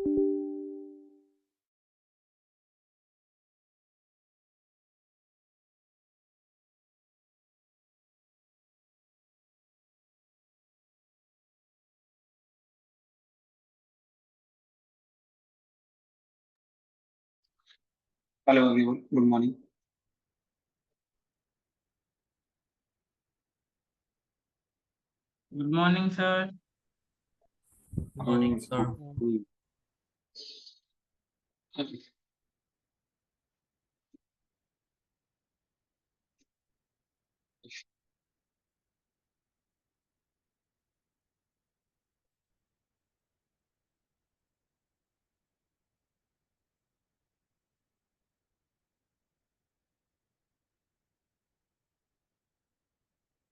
Hello everyone, good morning. Good morning sir. Morning sir.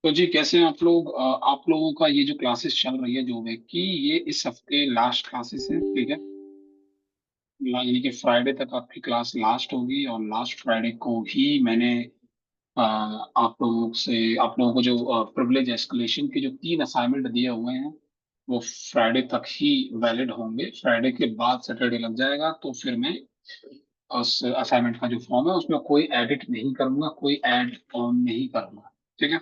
तो जी, कैसे हैं आप लोग? आप लोगों का ये जो क्लासेस चल रही है जो वे की, ये इस हफ्ते लास्ट क्लासेस है, ठीक है। यानी कि फ्राइडे तक आपकी क्लास लास्ट होगी, और लास्ट फ्राइडे को ही मैंने आप लोगों को जो प्रिविलेज एस्केलेशन के जो 3 असाइनमेंट दिए हुए हैं, वो फ्राइडे तक ही वैलिड होंगे। फ्राइडे के बाद सैटरडे लग जाएगा, तो फिर मैं उस असाइनमेंट का जो फॉर्म है उसमें कोई एडिट नहीं करूंगा, कोई ऐड ऑन नहीं करूंगा, ठीक है।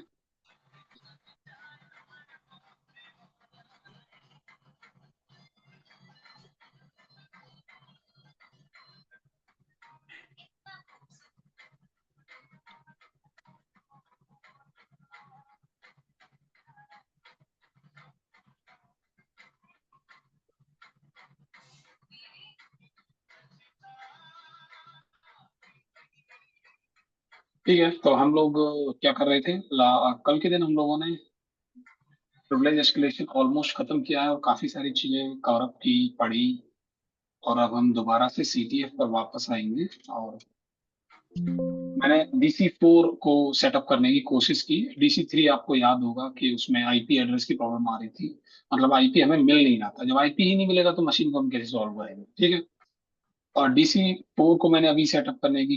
ठीक है, तो हम लोग क्या कर रहे थे? कल के दिन हम लोगों ने प्रिविलेज एस्केलेशन ऑलमोस्ट खत्म किया है, और काफी सारी चीजें कवर अप की, पढ़ी। और अब हम दोबारा से सीटीएफ पर वापस आएंगे। और मैंने डीसी 4 को सेटअप करने की कोशिश की। डीसी 3 आपको याद होगा कि उसमें आईपी एड्रेस की प्रॉब्लम आ रही थी। मतलब आईपी हमें मिल नहीं रहा था। जब आईपी ही नहीं मिलेगा तो मशीन को हम कैसे सॉल्व करेंगे, ठीक है। और डीसी 4 को मैंने अभी सेटअप करने की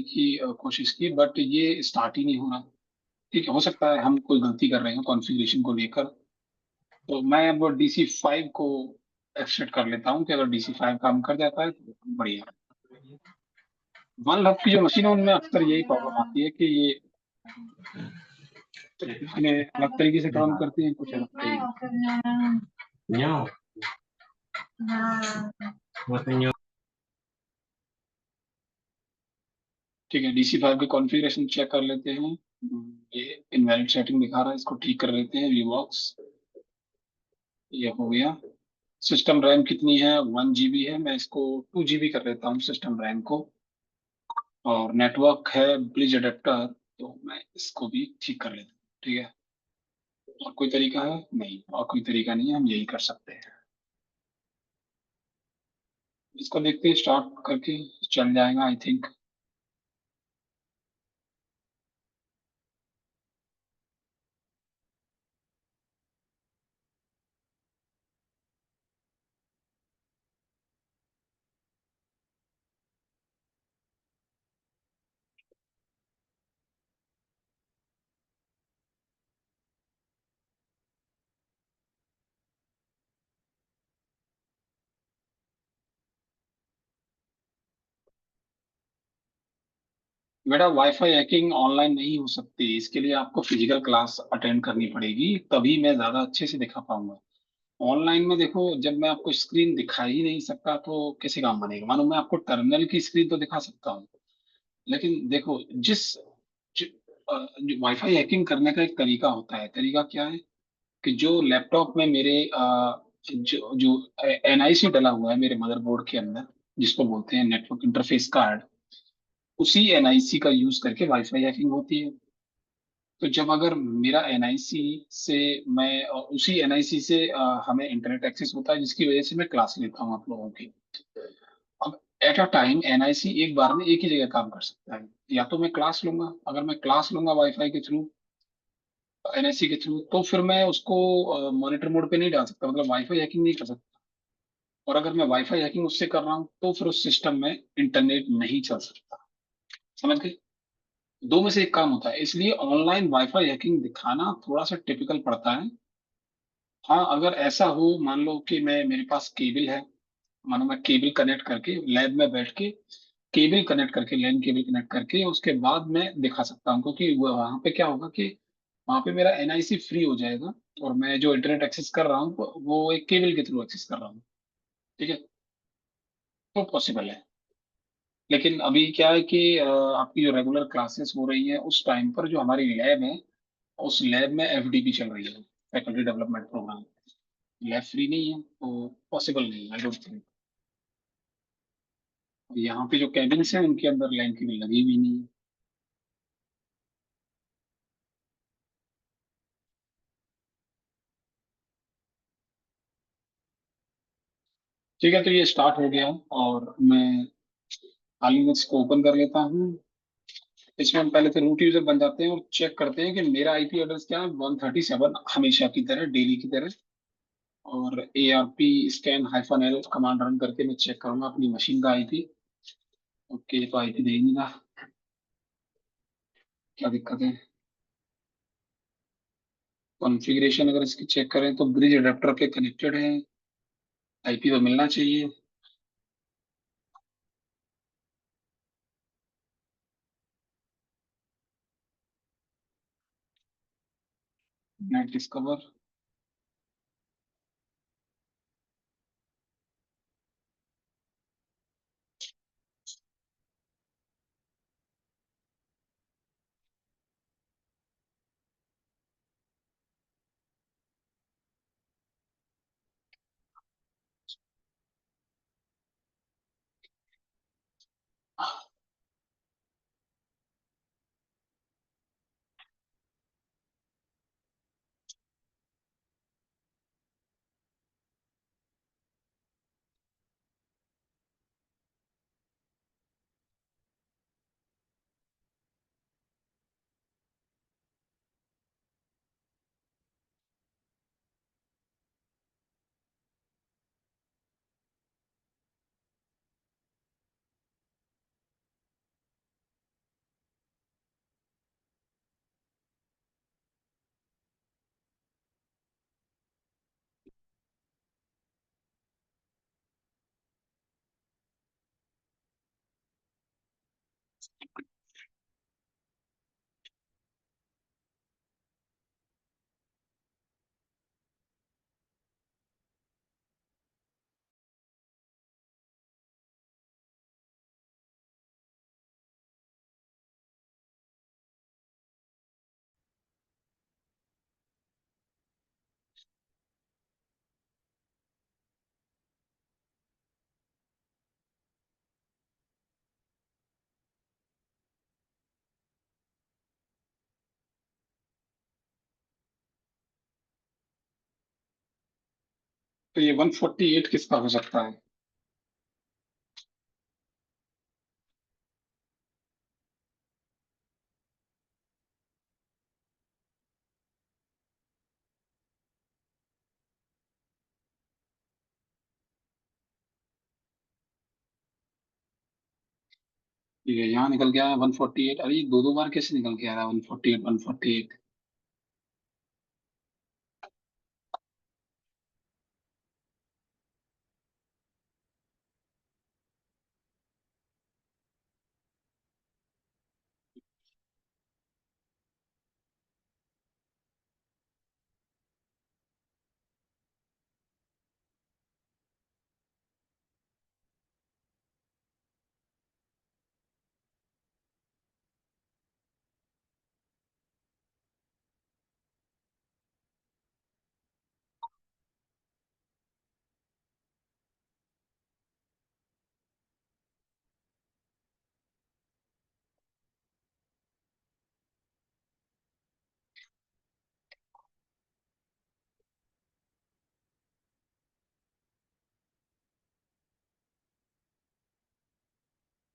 कोशिश की, बट ये स्टार्ट ही नहीं हो रहा। ठीक है, हो सकता है हम कोई गलती कर रहे हैं कॉन्फ़िगरेशन को लेकर। तो मैं अब डीसी 5 को एक्सटेंड कर लेता हूँ कि अगर डीसी 5 काम कर जाता है तो बढ़िया। वन हब की जो मशीन है उनमें अक्सर यही प्रॉब्लम आती है कि ये इन्हें अलग तरीके से काम करती हैं, कुछ अलग तरीके। No. What in your ठीक है, डीसी 5 की कॉन्फ़िगरेशन चेक कर लेते हैं। ये इनवैलिड सेटिंग दिखा रहा है, इसको ठीक कर लेते हैं। वीबॉक्स, ये हो गया। सिस्टम रैम कितनी है? 1 GB है। मैं इसको 2 GB कर लेता हूँ सिस्टम रैम को। और नेटवर्क है ब्रिज अडेप्टर, तो मैं इसको भी ठीक कर लेता हूँ, ठीक है। और कोई तरीका है? नहीं, और कोई तरीका नहीं है, हम यही कर सकते हैं। इसको देखते हैं, स्टार्ट करके चल जाएगा आई थिंक। बेटा, वाईफाई हैकिंग ऑनलाइन नहीं हो सकती। इसके लिए आपको फिजिकल क्लास अटेंड करनी पड़ेगी, तभी मैं ज्यादा अच्छे से दिखा पाऊंगा। ऑनलाइन में देखो, जब मैं आपको स्क्रीन दिखा ही नहीं सकता तो कैसे काम बनेगा? मानो मैं आपको टर्मिनल की स्क्रीन तो दिखा सकता हूँ, लेकिन देखो, जो वाईफाई हैकिंग करने का एक तरीका होता है। तरीका क्या है कि जो लैपटॉप में मेरे जो जो एनआईसी डला हुआ है मेरे मदरबोर्ड के अंदर, जिसको बोलते हैं नेटवर्क इंटरफेस कार्ड, उसी एनआईसी का यूज करके वाईफाई हैकिंग होती है। तो जब अगर मेरा एनआईसी से मैं उसी एनआईसी से हमें इंटरनेट एक्सेस होता है, जिसकी वजह से मैं क्लास लेता हूँ आप लोगों की। अब एट अ टाइम एनआईसी एक बार में एक ही जगह काम कर सकता है। या तो मैं क्लास लूंगा, अगर मैं क्लास लूंगा वाईफाई के थ्रू, एनआईसी के थ्रू, तो फिर मैं उसको मॉनिटर मोड पे नहीं डाल सकता, मतलब वाईफाई हैकिंग नहीं कर सकता। और अगर मैं वाईफाई हैकिंग उससे कर रहा हूँ तो फिर उस सिस्टम में इंटरनेट नहीं चल सकता। समझ गए? दो में से एक काम होता है, इसलिए ऑनलाइन वाईफाई हैकिंग दिखाना थोड़ा सा टिपिकल पड़ता है। हाँ, अगर ऐसा हो, मान लो कि मेरे पास केबल है, मानो मैं केबल कनेक्ट करके लैब में बैठ के केबल कनेक्ट करके लैन केबल कनेक्ट करके उसके बाद मैं दिखा सकता हूँ, क्योंकि वहां पे क्या होगा कि वहां पे मेरा एनआईसी फ्री हो जाएगा, और मैं जो इंटरनेट एक्सेस कर रहा हूँ वो एक केबल के थ्रू एक्सेस कर रहा हूँ। ठीक है, तो पॉसिबल है। लेकिन अभी क्या है कि आपकी जो रेगुलर क्लासेस हो रही है उस टाइम पर जो हमारी लैब है, उस लैब में एफडीपी चल रही है, faculty development programme. Lab free नहीं है तो पॉसिबल नहीं है, आई डोंट थिंक। यहाँ पे जो कैबिन्स हैं उनके अंदर लैन केबल लगी हुई नहीं है। ठीक है, तो ये स्टार्ट हो गया और मैं हाल में इसको ओपन कर लेता हूँ। इसमें हम पहले से रूट यूजर बन जाते हैं और चेक करते हैं कि मेरा आईपी एड्रेस क्या है, 137 हमेशा की तरह, डेली की तरह। और ARP scan-l कमांड रन करके मैं चेक करूंगा अपनी मशीन का आईपी। ओके, तो आईपी दे ही नहीं रहा, क्या दिक्कत है? कॉन्फ़िगरेशन अगर इसकी चेक करें तो ब्रिज अडेप्टर के कनेक्टेड है, आईपी तो मिलना चाहिए। Net discover. तो ये 148 किसका हो सकता है? ये यहाँ निकल गया है 148। अरे ये दो दो बार कैसे निकल के आ रहा है 148 148?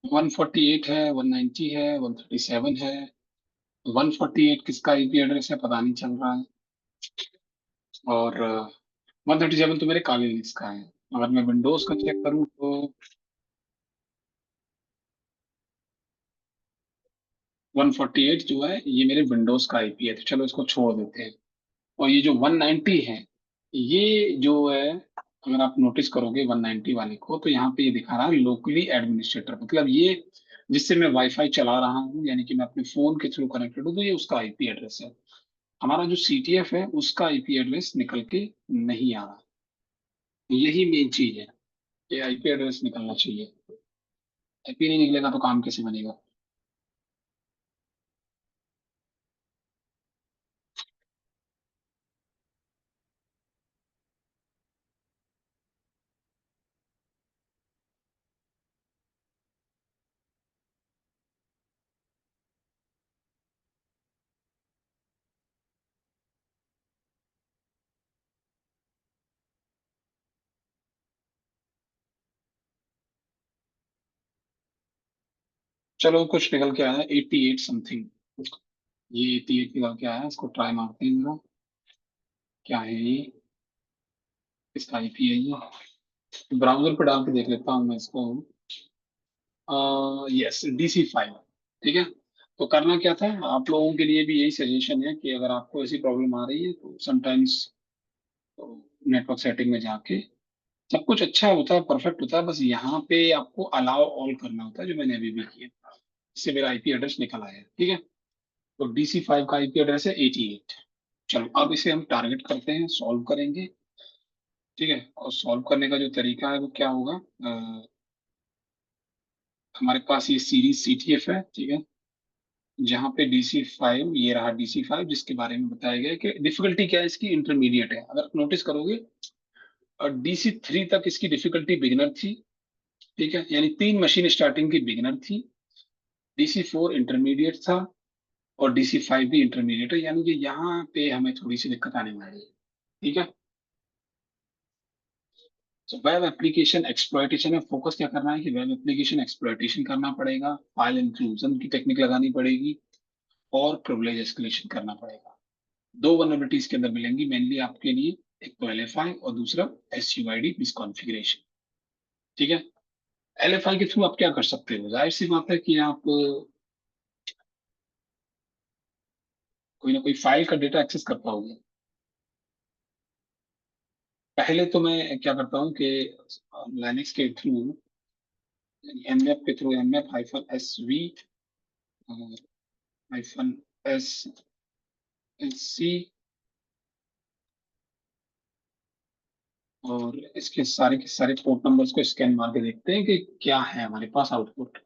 वन फोर्टी एट है, 190 है, 137 है। 148 किसका आईपी एड्रेस है पता नहीं चल रहा है। और 137 तो मेरे काले लिंक्स का है। अगर मैं विंडोज का चेक करूं तो 148 जो है ये मेरे विंडोज का आईपी है, तो चलो इसको छोड़ देते हैं। और ये जो 190 है, ये जो है अगर आप नोटिस करोगे 190 वाले को, तो यहाँ पे ये दिखा रहा है लोकली एडमिनिस्ट्रेटर, मतलब ये जिससे मैं वाईफाई चला रहा हूँ, यानी कि मैं अपने फोन के थ्रू कनेक्टेड हूँ, तो ये उसका आईपी एड्रेस है। हमारा जो सीटीएफ है उसका आईपी एड्रेस निकल के नहीं आ रहा। यही मेन चीज है कि आईपी एड्रेस निकलना चाहिए। आईपी नहीं निकलेगा तो काम कैसे बनेगा। चलो कुछ निकल के आया 88 समथिंग। ये 88 निकल के आया, इसको ट्राई मारते हैं जरा। क्या है ये, इसका आईपी है ये। ब्राउजर पे डाल के देख लेता हूँ मैं इसको। Yes, DC5। ठीक है। तो करना क्या था, आप लोगों के लिए भी यही सजेशन है कि अगर आपको ऐसी प्रॉब्लम आ रही है तो समटाइम्स नेटवर्क सेटिंग में जाके, सब कुछ अच्छा होता है, परफेक्ट होता है, बस यहाँ पे आपको अलाउ ऑल करना होता है, जो मैंने अभी भी किया। इससे मेरा आईपी एड्रेस निकल आया है। ठीक है। तो DC5 का आईपी एड्रेस है 88। चलो अब इसे हम टारगेट करते हैं, सॉल्व करेंगे। ठीक है। और सॉल्व करने का जो तरीका है वो क्या होगा, हमारे पास ये सीरीज CTF है। ठीक है। जहाँ पे DC5, ये रहा DC5, जिसके बारे में बताया गया है कि डिफिकल्टी क्या है इसकी, इंटरमीडिएट है। अगर नोटिस करोगे, और DC3 तक इसकी डिफिकल्टी बिगिनर थी। ठीक है, यानी 3 मशीन स्टार्टिंग की बिगिनर थी। DC4 इंटरमीडिएट था, और DC5 भी इंटरमीडिएट है, यानी कि यहाँ पे हमें थोड़ी सी दिक्कत आने वाली है। ठीक है। तो वेब एप्लीकेशन एक्सप्लॉयटेशन में फोकस क्या करना है कि वेब एप्लीकेशन एक्सप्लॉयटेशन करना पड़ेगा, फाइल इंक्लूजन की टेक्निक लगानी पड़ेगी, और प्रिविलेज एस्केलेशन करना पड़ेगा। 2 वनरेबिलिटीज के अंदर मिलेंगी मेनली आपके लिए, एक तो LFI और दूसरा SUID मिसकॉन्फ़िगरेशन। ठीक है। LFI के थ्रू आप क्या कर सकते हो, जाहिर सी बात है कि आप कोई ना कोई फाइल का डेटा एक्सेस कर पाओगे। पहले तो मैं क्या करता हूँ कि लाइनक्स के थ्रू, एनमैप के थ्रू, एमएप-SV -SC, और इसके सारे के सारे पोर्ट नंबर्स को स्कैन मार के देखते हैं कि क्या है हमारे पास आउटपुट।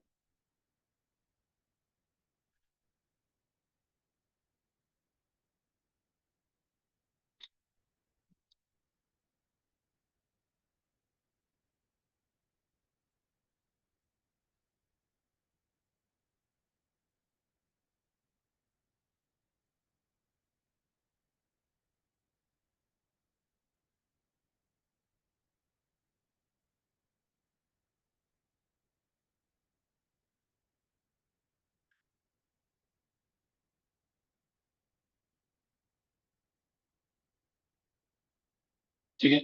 ठीक है।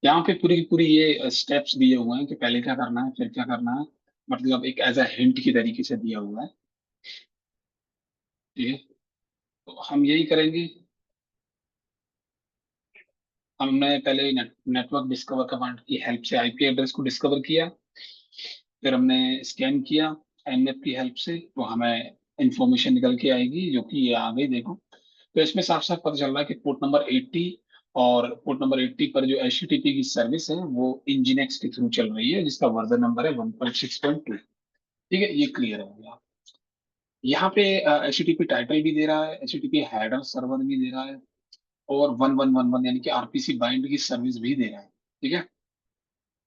यहाँ पे पूरी की पूरी ये स्टेप्स दिए हुए हैं कि पहले क्या करना है, फिर क्या करना है, मतलब एक एज अ हिंट की तरीके से दिया हुआ है। ठीक है। तो हम यही करेंगे। हमने पहले नेटवर्क डिस्कवर कमांड की हेल्प से आईपी एड्रेस को डिस्कवर किया, फिर हमने स्कैन किया एनएफ की हेल्प से, तो हमें इंफॉर्मेशन निकल के आएगी, जो कि ये आ गई देखो। तो इसमें साफ साफ पता चल रहा है कि पोर्ट नंबर 80, और पोर्ट नंबर 80 पर जो HTTP की सर्विस है वो Nginx के थ्रू चल रही है, जिसका वर्जन नंबर है 1.6.2। ठीक है, ये क्लियर हो गया। यहाँ पे HTTP टाइटल भी दे रहा है, HTTP हेडर सर्वर भी दे रहा है, और 1111 यानी कि RPC बाइंड की सर्विस भी दे रहा है। ठीक है।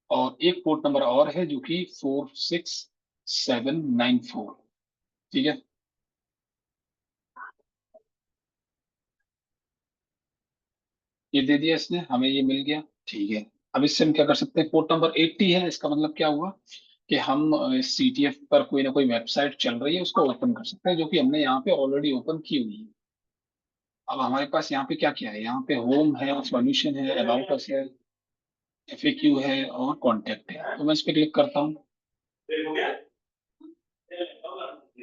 और एक पोर्ट नंबर और है जो कि 46794। ठीक है। ये दे दिया इसने, हमें ये मिल गया। ठीक है। अब इससे हम क्या कर सकते हैं, पोर्ट नंबर 80 है, इसका मतलब क्या हुआ कि हम CTF पर कोई ना कोई वेबसाइट चल रही है उसको ओपन कर सकते हैं, जो कि हमने यहाँ पे ऑलरेडी ओपन की हुई है। अब हमारे पास यहाँ पे क्या क्या है, यहाँ पे होम है, सॉल्यूशन है, अबाउट अस है, FAQ है, और कॉन्टेक्ट है। तो मैं इस पे क्लिक करता हूँ।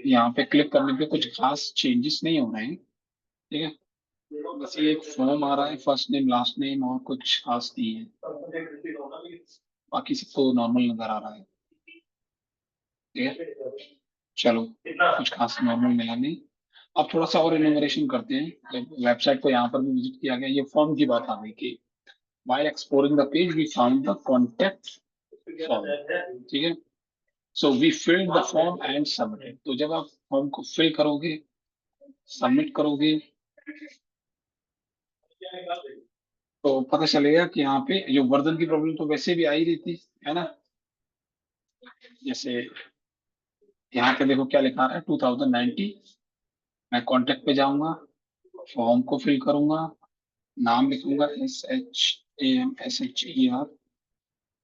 यहाँ पे क्लिक करने पे कुछ खास चेंजेस नहीं हो रहे हैं। ठीक है। बस ये एक फॉर्म आ रहा है, फर्स्ट नेम लास्ट नेम, और कुछ खास नहीं है। बाकी सब तो नॉर्मल नजर आ रहा है। ठीक है, चलो कुछ खास नॉर्मल मिला नहीं। अब थोड़ा सा और इन्यूमरेशन करते हैं। वेबसाइट को यहाँ पर भी विजिट किया गया, ये फॉर्म की बात आ गई कि while exploring the page we found the contact form। ठीक है, so we filled the form and submitted. तो जब आप फॉर्म को फिल करोगे, सबमिट करोगे, तो पता चलेगा कि यहाँ पे जो वर्जन की प्रॉब्लम तो वैसे भी आ ही रही थी, है ना। जैसे यहाँ पे देखो क्या लिखा रहा है, 2090। मैं कॉन्टेक्ट पे जाऊंगा, फॉर्म को फिल करूंगा, नाम लिखूंगा SHAMSHER,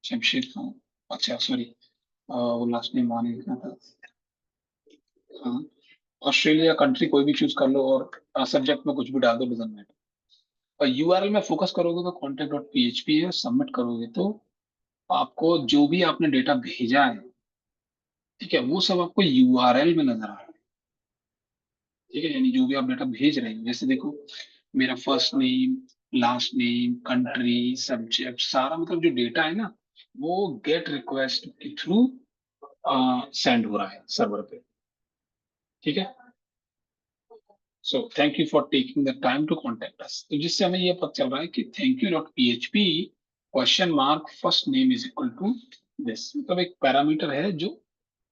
शमशेद खान। अच्छा सॉरी, वो लास्ट नेम वहां नहीं लिखना था। हाँ, ऑस्ट्रेलिया कंट्री कोई भी चूज कर लो, और सब्जेक्ट में कुछ भी डाल दो, डजंट मैटर। और यूआरएल में फोकस करोगे तो कॉन्टेक्ट डॉट पीएचपी है, सबमिट करोगे तो आपको जो भी आपने डेटा भेजा है, ठीक है, वो सब आपको यूआरएल में नजर आ रहा है। ठीक है, यानी जो भी आप डेटा भेज रहे हैं, जैसे देखो मेरा first name, last name, country, subject, सारा मतलब जो डेटा है ना, वो गेट रिक्वेस्ट के थ्रू सेंड हो रहा है सर्वर पे। ठीक है, so thank you for taking the time to contact us. तो जिससे हमें ये पता चल रहा है कि thank you dot PHP question mark first name is equal to this, मतलब एक पैरामीटर है जो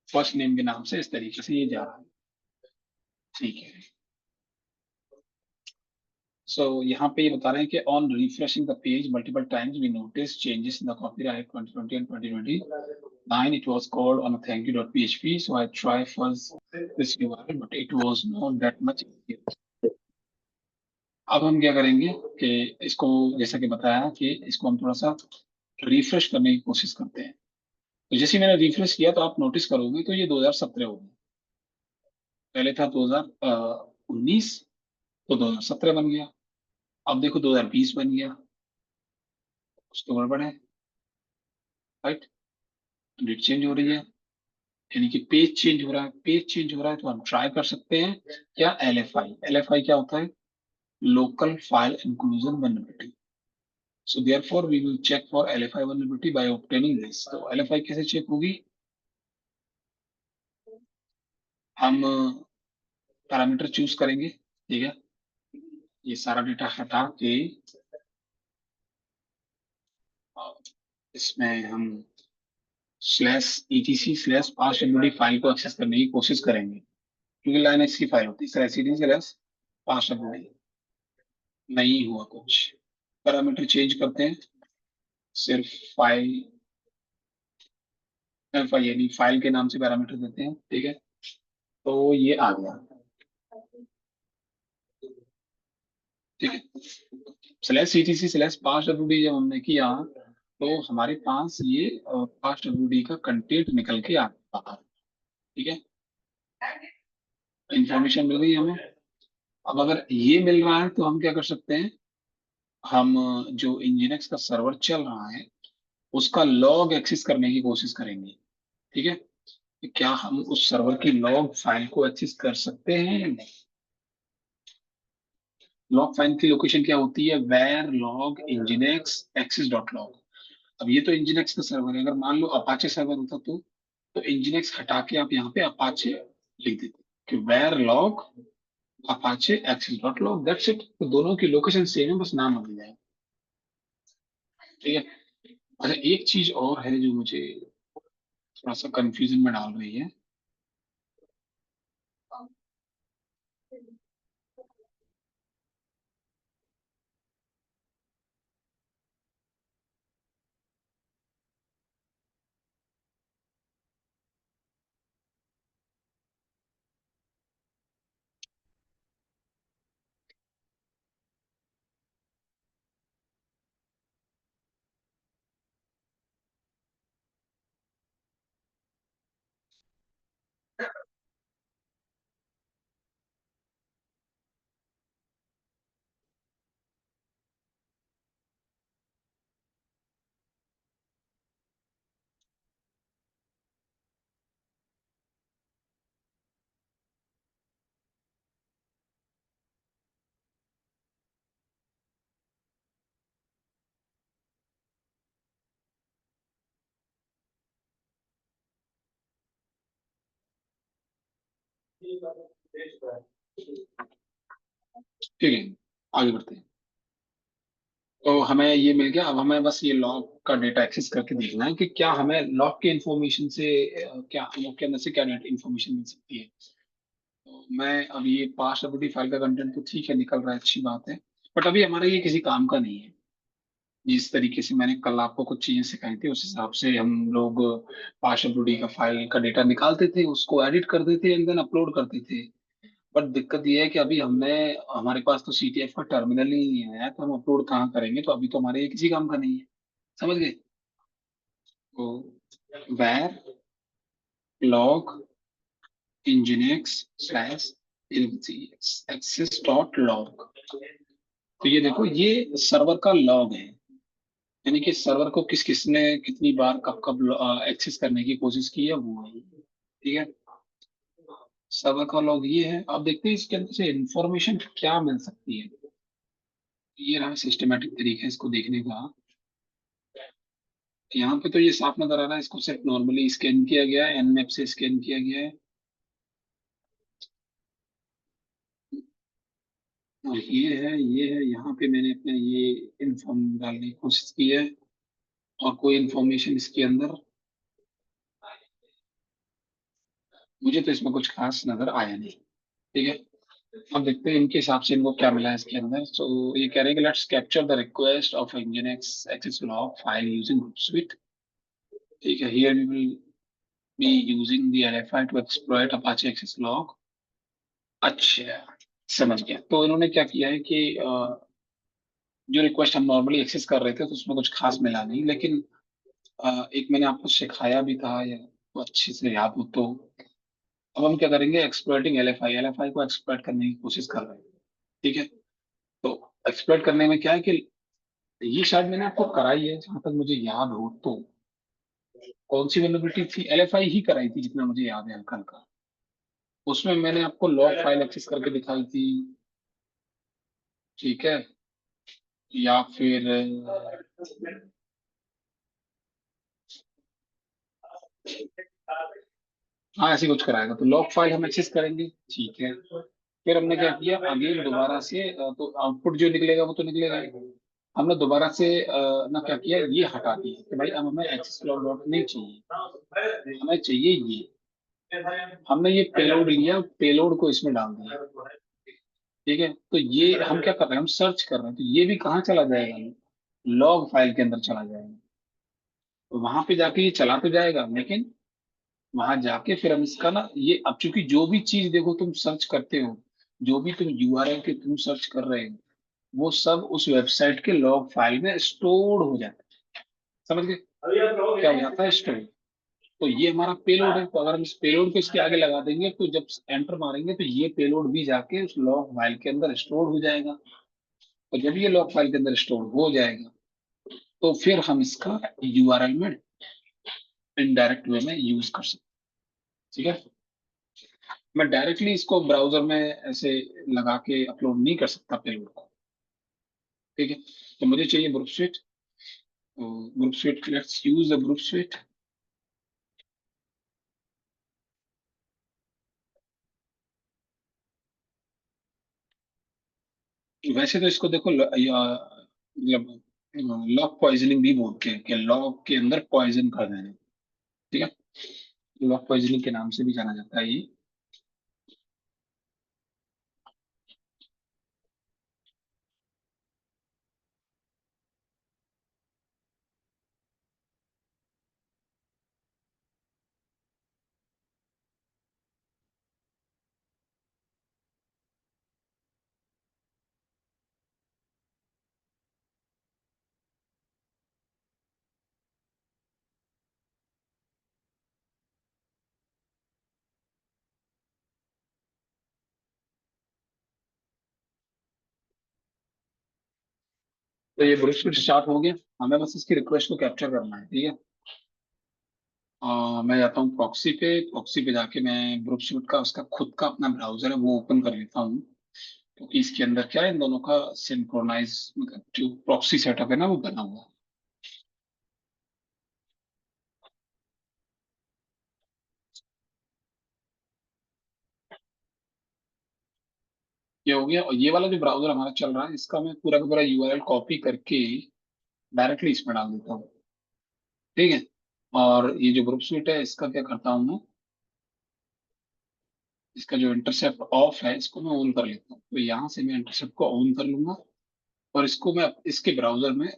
फर्स्ट नेम के नाम से इस तरीके से ये जा रहा है। ठीक है, सो यहाँ पे ये बता रहे हैं कि on refreshing the page multiple times we notice changes in the copyright 2020 and 2029 it was called on a thank you dot php, so I try first this URL but it was not that much easier। अब हम क्या करेंगे कि इसको, जैसा कि बताया कि इसको हम थोड़ा सा रिफ्रेश करने की कोशिश करते हैं। तो जैसे ही मैंने रिफ्रेश किया तो आप नोटिस करोगे तो ये 2017 हो गया। पहले था 2019, तो 2017 बन गया। अब देखो 2020 बन गया, कुछ तो गड़बड़ है, राइट। डेट चेंज हो रही है, यानी कि पेज चेंज हो रहा है। पेज चेंज हो रहा है तो हम ट्राई कर सकते हैं क्या, LFI। LFI क्या होता है, local file inclusion vulnerability. So therefore we will check for LFI vulnerability by obtaining this. तो LFI कैसे चेक होगी, हम पैरामीटर चूज करेंगे। ठीक है, ये सारा डेटा हटा के इसमें हम /etc/pass.md फाइल को एक्सेस करने की कोशिश करेंगे, क्योंकि लाइनक्स की फाइल होती है। /etc/pass.md नहीं हुआ कुछ, पैरामीटर चेंज करते हैं, सिर्फ फाइल, फाइल यानी फाइल के नाम से पैरामीटर देते हैं। ठीक है, तो ये आ गया। ठीक है, /etc/pass.md जब हमने किया तो हमारे पास ये pass.md का कंटेंट निकल के आ रहा। ठीक है, इंफॉर्मेशन मिल गई हमें। अब अगर ये मिल रहा है तो हम क्या कर सकते हैं, हम जो nginx का सर्वर चल रहा है उसका लॉग एक्सेस करने की कोशिश करेंगे। ठीक है, कि क्या हम उस सर्वर की लॉग फाइल को एक्सेस कर सकते हैं या नहीं। लॉग फाइल की लोकेशन क्या होती है, where log nginx access dot log. अब ये तो nginx का सर्वर है, अगर मान लो अपाचे सर्वर होता तो nginx हटा के आप यहाँ पे अपाचे लिख देते कि where log Apache access dot log, that's it. तो दोनों की लोकेशन सेम है, बस नाम बदल जाएगा। ठीक है, अच्छा एक चीज और है जो मुझे थोड़ा सा कंफ्यूजन में डाल रही है। ठीक है, आगे बढ़ते हैं। तो हमें ये मिल गया, अब हमें बस ये लॉग का डेटा एक्सेस करके देखना है कि क्या हमें लॉग के इंफॉर्मेशन से क्या लॉग के अंदर से क्या इंफॉर्मेशन मिल सकती है। तो मैं अब ये पास्ट अपडेट फाइल का कंटेंट तो ठीक है निकल रहा है, अच्छी बात है। बट अभी हमारा ये किसी काम का नहीं है। जिस तरीके से मैंने कल आपको कुछ चीजें सिखाई थी उस हिसाब से हम लोग पास्ट अपडेट का फाइल का डेटा निकालते थे, उसको एडिट करते थे एंड देन अपलोड करते थे। बट दिक्कत ये है कि अभी हमने हमारे पास तो सीटीएफ का टर्मिनल ही नहीं है, तो हम अपलोड कहाँ करेंगे, तो अभी तो हमारे ये किसी काम का नहीं है। समझ गए? तो where log nginx slash access dot log. तो ये देखो, ये सर्वर का लॉग है, यानी कि सर्वर को किस किसने कितनी बार कब कब एक्सेस करने की कोशिश की है वो है। ठीक है, सर्वर का लॉग ये है। अब देखते हैं इसके अंदर से इंफॉर्मेशन क्या मिल सकती है। ये रहा सिस्टमेटिक तरीका है इसको देखने का। यहाँ पे तो ये साफ नजर आ रहा है, इसको सिर्फ नॉर्मली स्कैन किया गया है, एनमैप से स्कैन किया गया है। और ये है यहाँ पे मैंने अपने ये इन्फॉर्म डालने की कोशिश की है, और कोई इन्फॉर्मेशन इसके अंदर मुझे तो इसमें कुछ खास नजर आया नहीं। ठीक है, अब देखते हैं इनके हिसाब से इनको क्या मिला है इसके अंदर। सो ये कह रहे हैं कि let's capture the request of nginx access log file using group suite. ठीक है, here we will be using the LFI to exploit Apache access log. अच्छा, समझ गया। तो इन्होंने क्या किया है कि जो रिक्वेस्ट हम नॉर्मली एक्सेस कर रहे थे तो उसमें कुछ खास मिला नहीं, लेकिन एक मैंने आपको सिखाया भी था, या तो अच्छे से याद हो तो। अब हम क्या करेंगे, एक्सप्लॉइटिंग एल एफ आई को एक्सप्लॉइट करने की कोशिश कर रहे हैं। ठीक है, तो एक्सप्लॉइट करने में क्या है कि ये शायद मैंने आपको कराई है जहां तक मुझे याद हो तो। कौन सी वेलिडिटी थी, LFI ही कराई थी जितना मुझे याद है हल्का हल्का। उसमें मैंने आपको लॉग फाइल एक्सेस करके दिखाई थी। ठीक है, या फिर हाँ ऐसे कुछ कराएगा, तो लॉग फाइल हम एक्सेस करेंगे। ठीक है, फिर हमने क्या किया, अगेन दोबारा से तो आउटपुट जो निकलेगा वो तो निकलेगा ही। हमने दोबारा से ना क्या किया, ये हटा दिया कि भाई अब हमें एक्सेस लॉग डॉट नहीं चाहिए, हमें चाहिए ये। हमने ये पेलोड लिया, पेलोड को इसमें डाल दिया। ठीक है, तो ये हम क्या कर रहे हैं, हम सर्च कर रहे हैं, तो ये भी कहाँ चला जाएगा, लॉग फाइल के अंदर चला जाएगा। तो वहां पे जाके ये चला तो जाएगा, लेकिन वहां जाके फिर हम इसका ना ये, अब चूंकि जो भी चीज देखो तुम सर्च करते हो, जो भी तुम URL के तुम सर्च कर रहे हो, वो सब उस वेबसाइट के लॉग फाइल में स्टोर हो जाता है। समझ गए? क्या हो जाता है, स्टोर। तो ये हमारा पेलोड है, तो अगर हम इस पेलोड को इसके आगे लगा देंगे तो जब एंटर मारेंगे तो ये पेलोड भी जाके उस लॉग फाइल के अंदर स्टोर हो जाएगा। और जब ये लॉग फाइल के अंदर स्टोर हो जाएगा तो फिर हम इसका URL में इनडायरेक्ट वे में यूज कर सकते हैं। ठीक है, मैं डायरेक्टली इसको ब्राउजर में ऐसे लगा के अपलोड नहीं कर सकता पेलोड को। ठीक है, तो मुझे चाहिए ग्रुप स्विट। तो group sweet, let's use the group sweet. वैसे तो इसको देखो मतलब लॉग पॉइजनिंग भी बोलते हैं कि लॉग के अंदर पॉइजन कर देना। ठीक है, लॉग पॉइजनिंग के नाम से भी जाना जाता है ये। तो ये ग्रुप स्विट स्टार्ट हो गया, हमें बस इसकी रिक्वेस्ट को कैप्चर करना है। ठीक है, मैं जाता हूँ प्रॉक्सी पे। प्रॉक्सी पे जाके मैं ग्रुप स्विट का उसका खुद का अपना ब्राउजर है वो ओपन कर लेता हूँ, क्योंकि इसके अंदर क्या है, इन दोनों का सिंक्रोनाइज मतलब जो प्रॉक्सी सेटअप है ना वो बना हुआ है। ये हो गया। और ये वाला जो ब्राउजर हमारा चल रहा है, इसका मैं पूरा का पूरा यूआरएल कॉपी करके डायरेक्टली इसमें डाल देता हूँ। ठीक है। और ये जो ग्रुप स्यूट है, इसका क्या करता हूँ मैं, इसका जो इंटरसेप्ट ऑफ है इसको मैं ऑन कर लेता हूँ। तो यहाँ से मैं इंटरसेप्ट को ऑन कर लूंगा और इसको मैं इसके ब्राउजर में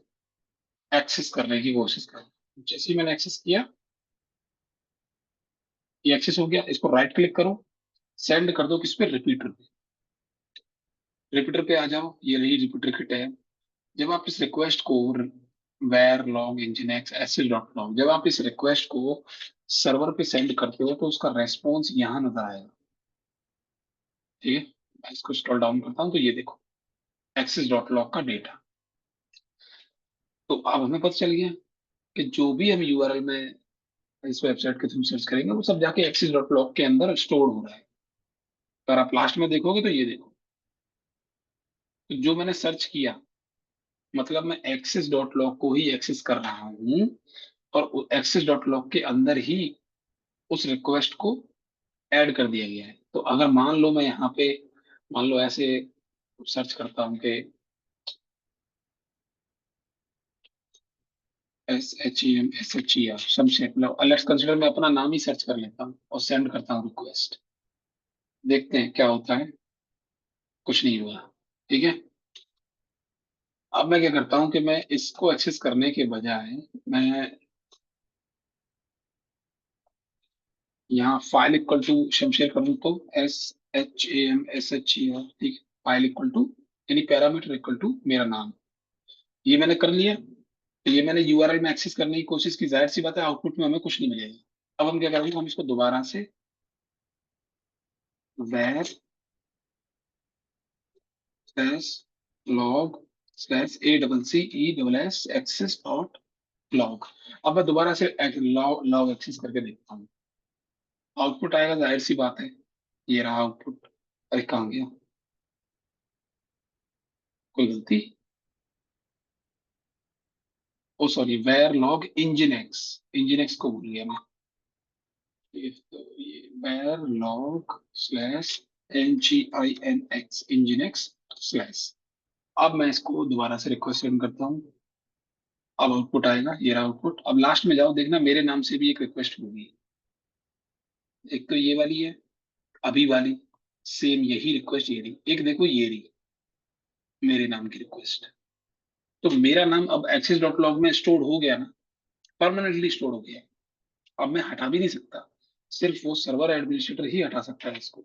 एक्सेस करने की कोशिश करूँ। जैसे ही मैंने एक्सेस किया, ये एक्सेस हो गया, इसको राइट क्लिक करो, सेंड कर दो किस पे, रिपीटर पे। रिपीटर पे आ जाओ, ये रही रिपीटर की टैब। जब आप इस रिक्वेस्ट को where log nginx SSL dot log, जब आप इस रिक्वेस्ट को सर्वर पे सेंड करते हो तो उसका रेस्पॉन्स यहाँ नजर आएगा। ठीक है। मैं इसको स्क्रॉल डाउन करता हूँ तो ये देखो, एक्सेस डॉट लॉग का डेटा। तो अब हमें पता चल गया कि जो भी हम यूआरएल में इस वेबसाइट के थ्रू सर्च करेंगे वो सब जाके एक्सेस डॉट लॉग के अंदर स्टोर हो रहा है। अगर आप लास्ट में देखोगे तो ये देखो, तो जो मैंने सर्च किया, मतलब मैं एक्सेस डॉट लॉग को ही एक्सेस कर रहा हूँ, और एक्सेस डॉट लॉग के अंदर ही उस रिक्वेस्ट को ऐड कर दिया गया है। तो अगर मान लो मैं यहाँ पे, मान लो ऐसे सर्च करता हूँ कि SHEM SHER शमशेर, मतलब लेट्स कंसिडर, मैं अपना नाम ही सर्च कर लेता हूँ और सेंड करता हूँ रिक्वेस्ट। देखते हैं क्या होता है। कुछ नहीं हुआ। ठीक है। अब मैं क्या करता हूँ कि मैं इसको एक्सेस करने के बजाय मैं यहाँ फाइल इक्वल टू शमशेर कर दूँ, तो SHEM SHER, ठीक है, फाइल इक्वल टू यानी पैरामीटर इक्वल टू मेरा नाम, ये मैंने कर लिया। तो ये मैंने यूआरएल में एक्सेस करने की कोशिश की, जाहिर सी बात है आउटपुट में हमें कुछ नहीं मिलेगा। अब हम क्या करेंगे, हम इसको दोबारा से where slash log slash ACCESS access dot log. अब मैं दोबारा से लॉग लॉग एक्सेस करके देखता हूँ, आउटपुट आएगा, जाहिर सी बात है। ये रहा आउटपुट। अरे कहाँ गया, कोई गलती, oh sorry, var log nginx को भूल गया मैं। तो ये var log slash NGINX nginx slash. अब मैं इसको दोबारा से रिक्वेस्ट सेंड करता हूँ। अब आउटपुट आएगा, ये रहा आउटपुट। अब लास्ट में जाओ, देखना मेरे नाम से भी एक रिक्वेस्ट होगी। एक तो ये वाली है, अभी वाली, सेम यही रिक्वेस्ट, ये रही एक, देखो ये रही मेरे नाम की रिक्वेस्ट। तो मेरा नाम अब एक्सिस डॉट लॉग में स्टोर हो गया ना, परमानेंटली स्टोर हो गया। अब मैं हटा भी नहीं सकता, सिर्फ वो सर्वर एडमिनिस्ट्रेटर ही हटा सकता है इसको।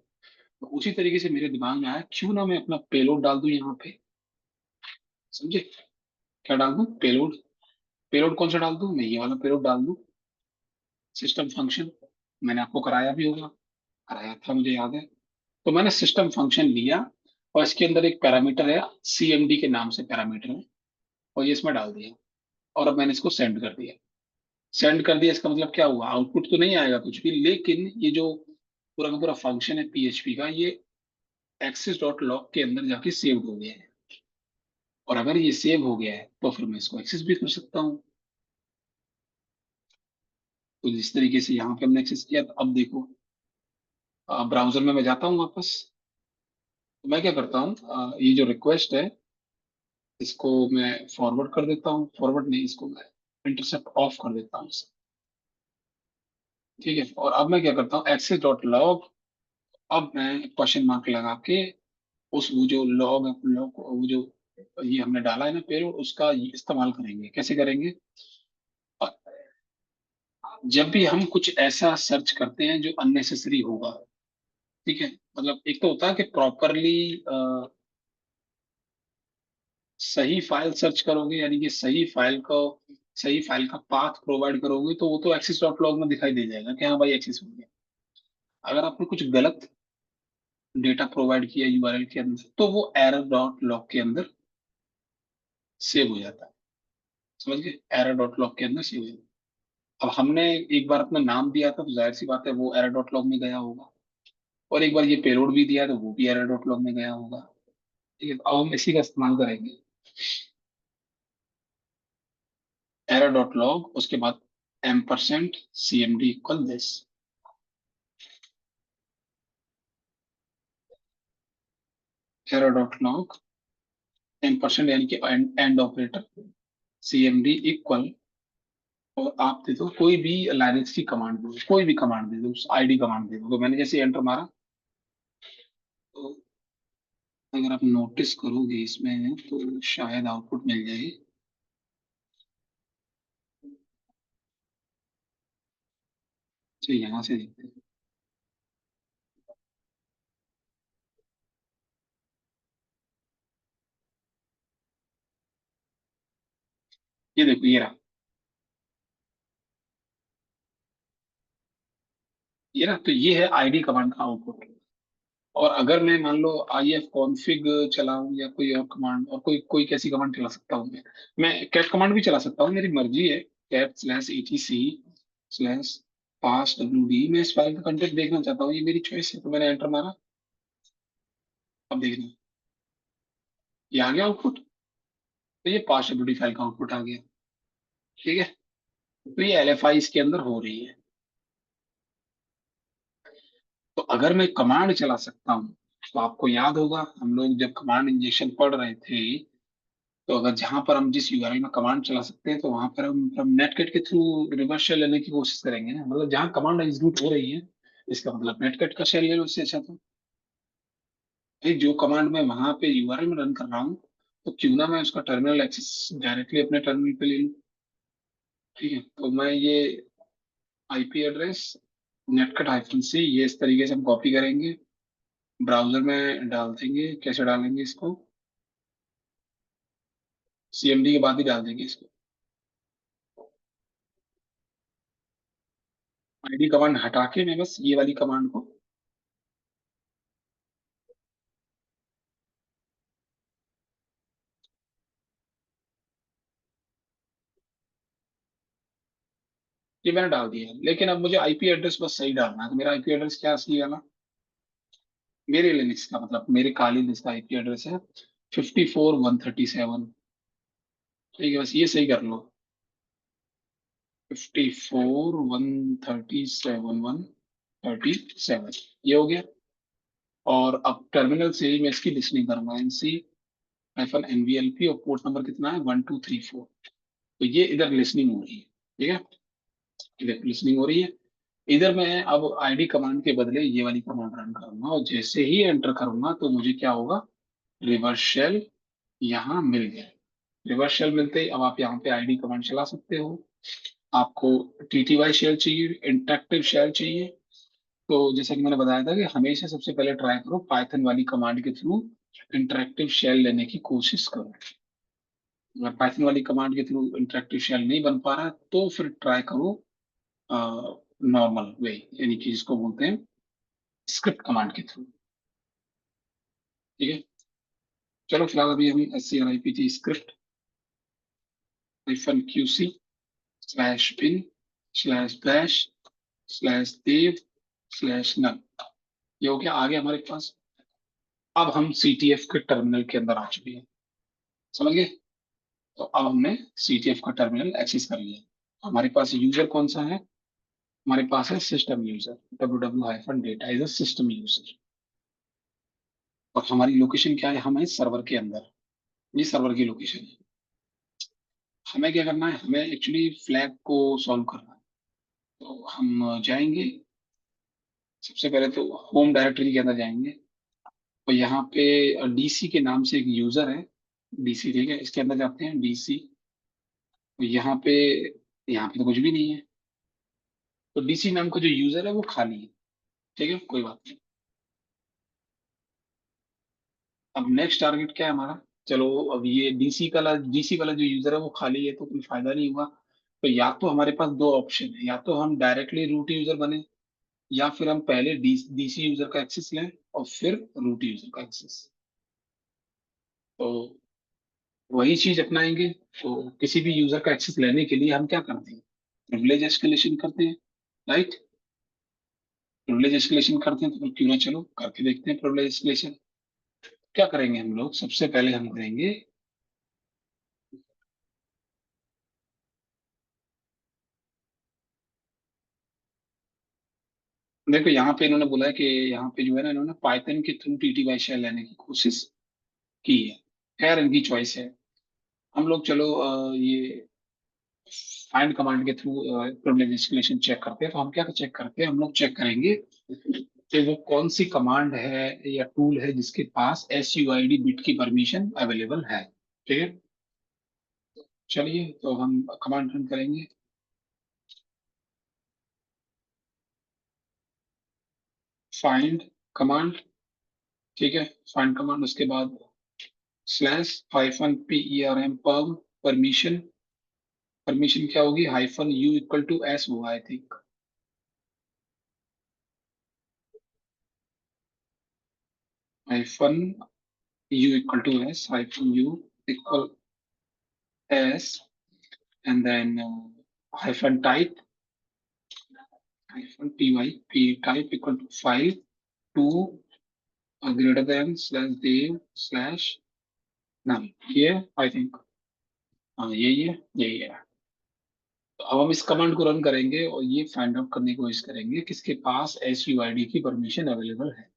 तो उसी तरीके से मेरे दिमाग में आया, क्यों ना मैं अपना पेलोड डाल दूं यहाँ पे। समझे, क्या डाल दूं, पेलोड। पेलोड कौन सा डाल दूं, मैं ये वाला पेलोड डाल दूं, सिस्टम फंक्शन। मैंने आपको कराया भी होगा, कराया था मुझे याद है। तो मैंने सिस्टम फंक्शन लिया और इसके अंदर एक पैरामीटर है, CMD के नाम से पैरामीटर है, और ये इसमें डाल दिया। और अब मैंने इसको सेंड कर दिया। सेंड कर दिया, इसका मतलब क्या हुआ, आउटपुट तो नहीं आएगा कुछ भी, लेकिन ये जो पूरा का पूरा फंक्शन है PHP का, ये एक्सेस डॉट लॉग के अंदर जाके सेव हो गया है। और अगर ये सेव हो गया है तो फिर मैं इसको एक्सेस भी कर सकता हूँ। तो जिस तरीके से यहाँ पे हमने एक्सेस किया, तो अब देखो, ब्राउजर में मैं जाता हूँ वापस। तो मैं क्या करता हूँ, ये जो रिक्वेस्ट है इसको मैं फॉरवर्ड कर देता हूँ, फॉरवर्ड नहीं, इसको मैं इंटरसेप्ट ऑफ कर देता हूँ इसे। ठीक है। और अब मैं क्या करता हूँ, एक्सेस डॉट लॉग, अब मैं क्वेश्चन मार्क लगा के उस वो जो लॉग वो जो ये हमने डाला है ना पेलोड, उसका इस्तेमाल करेंगे। कैसे करेंगे, जब भी हम कुछ ऐसा सर्च करते हैं जो अननेसेसरी होगा। ठीक है। मतलब एक तो होता है कि प्रॉपरली सही फाइल सर्च करोगे, यानी कि सही फाइल का पाथ प्रोवाइड करोगे, तो वो तो एक्सेस डॉट लॉग में दिखाई दे जाएगा कि हाँ भाई एक्सेस हो गया। अगर आपने कुछ गलत डेटा प्रोवाइड किया यूआरएल के अंदर, तो वो एरर डॉट लॉग के अंदर सेव हो जाता है। समझ गए, एरर डॉट लॉग के अंदर सेव हो जाता है। अब हमने एक बार अपना नाम दिया था, तो जाहिर सी बात है वो एरर डॉट लॉग में गया होगा। और एक बार ये पेलोड भी दिया तो वो भी एरर डॉट लॉग में गया होगा। ठीक है। तो अब हम इसी का इस्तेमाल करेंगे, एरर डॉट लॉग, उसके बाद %CMD equal this. Error dot log 10% यानी कि एंड ऑपरेटर CMD इक्वल, और आप दे दो कोई भी लाइनेक्स की कमांड दे दो, कोई भी कमांड दे दो, ID कमांड दे दो। तो मैंने जैसे एंटर मारा, तो अगर आप नोटिस करोगे इसमें तो शायद आउटपुट मिल जाए। चलिए यहाँ से देखते हैं। ये देखो ये रहा, ये रहा। तो ये है ID कमांड का आउटपुट। और अगर मैं मान लो IF कॉन्फ़िग चलाऊं या कोई और कमांड, और कोई कोई कैसी कमांड चला सकता हूँ मैं कैट कमांड भी चला सकता हूँ, मेरी मर्जी है। कैट स्लैश etc स्लैश पास WD, मैं इस फाइल का कंटेंट देखना चाहता हूँ, ये मेरी चॉइस है। तो मैंने एंटर मारा, अब देखना ये आ गया आउटपुट। तो ये पास WD फाइल का आउटपुट आ गया। ठीक है। तो ये LFI इसके अंदर हो रही है। तो अगर मैं कमांड चला सकता हूँ, तो आपको याद होगा हम लोग जब कमांड इंजेक्शन पढ़ रहे थे, तो अगर जहां पर हम जिस URL में कमांड चला सकते हैं, तो वहां पर हम नेटकट के थ्रू रिवर्स शेल लेने की कोशिश करेंगे ना। मतलब जहां कमांड एग्जीक्यूट हो रही है, इसका मतलब नेटकट का शेल ले लो इससे अच्छा। तो भाई जो कमांड मैं वहां पे URL में रन कर रहा हूँ, तो क्यों ना मैं उसका टर्मिनल एक्सेस डायरेक्टली अपने टर्मिनल पे ले लूँ। ठीक है। तो मैं ये IP एड्रेस नेटकट-c ये इस तरीके से हम कॉपी करेंगे, ब्राउजर में डाल देंगे। कैसे डालेंगे इसको? CMD के बाद ही डाल देंगे इसको। ID कमांड हटा के मैं बस ये वाली कमांड को, ये मैंने डाल दिया है। लेकिन अब मुझे IP एड्रेस बस सही डालना है। तो मेरा IP एड्रेस क्या है असली वाला? मेरे लिनक्स का, मतलब मेरे काली लिनक्स का IP एड्रेस है 54,137। ठीक है, बस ये सही कर लो। 54,137,137 ये हो गया। और अब टर्मिनल से ही मैं इसकी लिसनिंग करूंगा। NC-NVLP, और पोर्ट नंबर कितना है? 1234। तो ये इधर लिसनिंग हो रही है। ठीक है, इधर लिसनिंग हो रही है। इधर मैं अब ID कमांड के बदले ये वाली कमांड रन करूंगा, और जैसे ही एंटर करूंगा तो मुझे क्या होगा? रिवर्स शेल यहाँ मिल गया। रिवर्स शेल मिलते ही अब आप यहाँ पे ID कमांड चला सकते हो। आपको TTY शेल चाहिए, इंटरेक्टिव शेल चाहिए, तो जैसा कि मैंने बताया था कि हमेशा सबसे पहले ट्राई करो पाइथन वाली कमांड के थ्रू इंटरेक्टिव शेल लेने की कोशिश करो। अगर पाइथन वाली कमांड के थ्रू इंटरेक्टिव शेल नहीं बन पा रहा, तो फिर ट्राई करो नॉर्मल वे, यानी कि जिसको बोलते हैं स्क्रिप्ट कमांड के थ्रू। ठीक है। चलो फिलहाल अभी हम SCRIPT script -QC /bin /bash /dev/none, ये हो गया। आगे हमारे पास अब हम CTF के टर्मिनल के अंदर आ चुके हैं। समझ गए? तो अब हमने CTF का टर्मिनल एक्सेस कर लिया। हमारे पास यूजर कौन सा है? हमारे पास है system user, ww-data is a system user. और हमारी लोकेशन क्या है? हम है सर्वर के अंदर। ये सर्वर की लोकेशन है। हमें क्या करना है? हमें एक्चुअली फ्लैग को सॉल्व करना है। तो हम जाएंगे, सबसे पहले तो होम डायरेक्टरी के अंदर जाएंगे। तो यहाँ पे DC के नाम से एक यूजर है, DC। ठीक है, इसके अंदर जाते हैं DC। तो यहाँ पे तो कुछ भी नहीं है। तो DC नाम का जो यूजर है वो खाली है। ठीक है, कोई बात नहीं। अब नेक्स्ट टारगेट क्या है हमारा? चलो, अब ये DC वाला जो यूजर है वो खाली है, तो कोई फायदा नहीं हुआ। तो या तो हमारे पास दो ऑप्शन है, या तो हम डायरेक्टली रूट यूजर बने, या फिर हम पहले DC यूजर का एक्सेस लें और फिर रूट यूजर का एक्सेस। तो वही चीज अपनाएंगे। तो किसी भी यूजर का एक्सेस लेने के लिए हम क्या करते हैं? प्रिविलेज एस्केलेशन करते हैं। राइट, प्रिविलेज एस्केलेशन करते हैं। तो फिर क्यों ना चलो करके देखते हैं प्रिविलेज एस्केलेशन। क्या करेंगे हम लोग? सबसे पहले हम करेंगे, देखो यहाँ पे इन्होंने बोला है कि यहाँ पे जो है ना, इन्होंने पाइथन के थ्रू TTY शेल लेने की कोशिश की है। खैर इनकी चॉइस है। हम लोग चलो ये फाइंड कमांड के थ्रू प्रिविलेज एस्केलेशन चेक करते हैं। तो हम क्या चेक करते हैं, हम लोग चेक करेंगे कि वो कौन सी कमांड है या टूल है जिसके पास SUID बिट की परमिशन अवेलेबल है। ठीक है, चलिए तो हम कमांड रन करेंगे। फाइंड कमांड, ठीक है, फाइंड कमांड, उसके बाद /PERM परमिशन, परमिशन क्या होगी, -U = S होगा I think. -U = S, -U = S, and then -type, -Type, type equal to file to greater than /dev/none। ये आई थिंक, हाँ यही है। तो अब हम इस कमांड को रन करेंगे और ये फाइंड आउट करने की कोशिश करेंगे किसके पास SUID की परमिशन अवेलेबल है।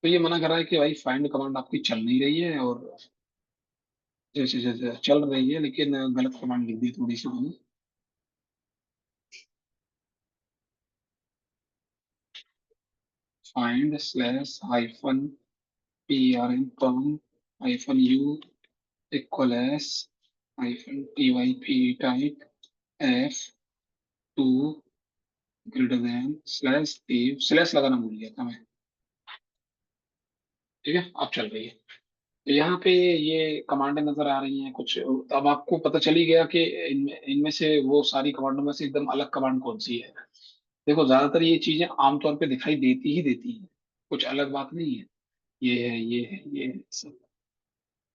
तो ये मना कर रहा है कि भाई फाइंड कमांड आपकी चल नहीं रही है, और जैसे जैसे चल रही है लेकिन गलत कमांड लिख दी थोड़ी सी मैंने। Find /PRM -U =S-type F2 greater than /dev, slash लगाना भूल गया था मैं। ठीक है, अब चल रही है। तो यहाँ पे ये कमांडें नजर आ रही हैं कुछ, तो अब आपको पता चल ही गया कि इनमें इनमें से वो सारी कमांडों में से एकदम अलग कमांड कौन सी है। देखो ज्यादातर ये चीजें आमतौर पे दिखाई देती ही देती हैं, कुछ अलग बात नहीं है। ये है सब।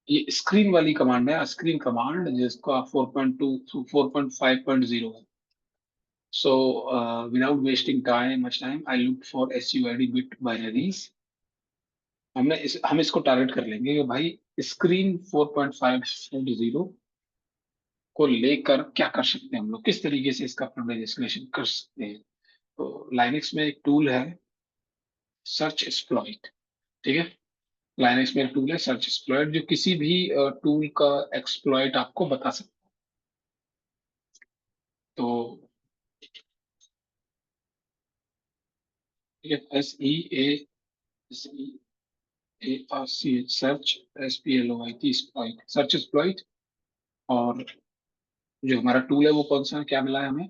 ये स्क्रीन वाली कमांड है, स्क्रीन कमांड, जिसका 4.2 थ्रू 4.5.0 है। So without wasting time I look for SUID bit binaries. हम इसको टारगेट कर लेंगे कि भाई स्क्रीन 4.5.0 को लेकर क्या कर सकते हैं हम लोग, किस तरीके से इसका प्रिविलेज एस्केलेशन कर सकते हैं। तो लाइनेक्स में एक टूल है सर्च एक्सप्लॉइट। ठीक है, लाइनेक्स में एक टूल है सर्च एक्सप्लॉइट जो किसी भी टूल का एक्सप्लॉइट आपको बता सकता है। तो ठीक है, SEARCH, search, SPLOIT, exploit, search exploit. और जो हमारा टूल है वो कौन सा है, क्या मिला है हमें,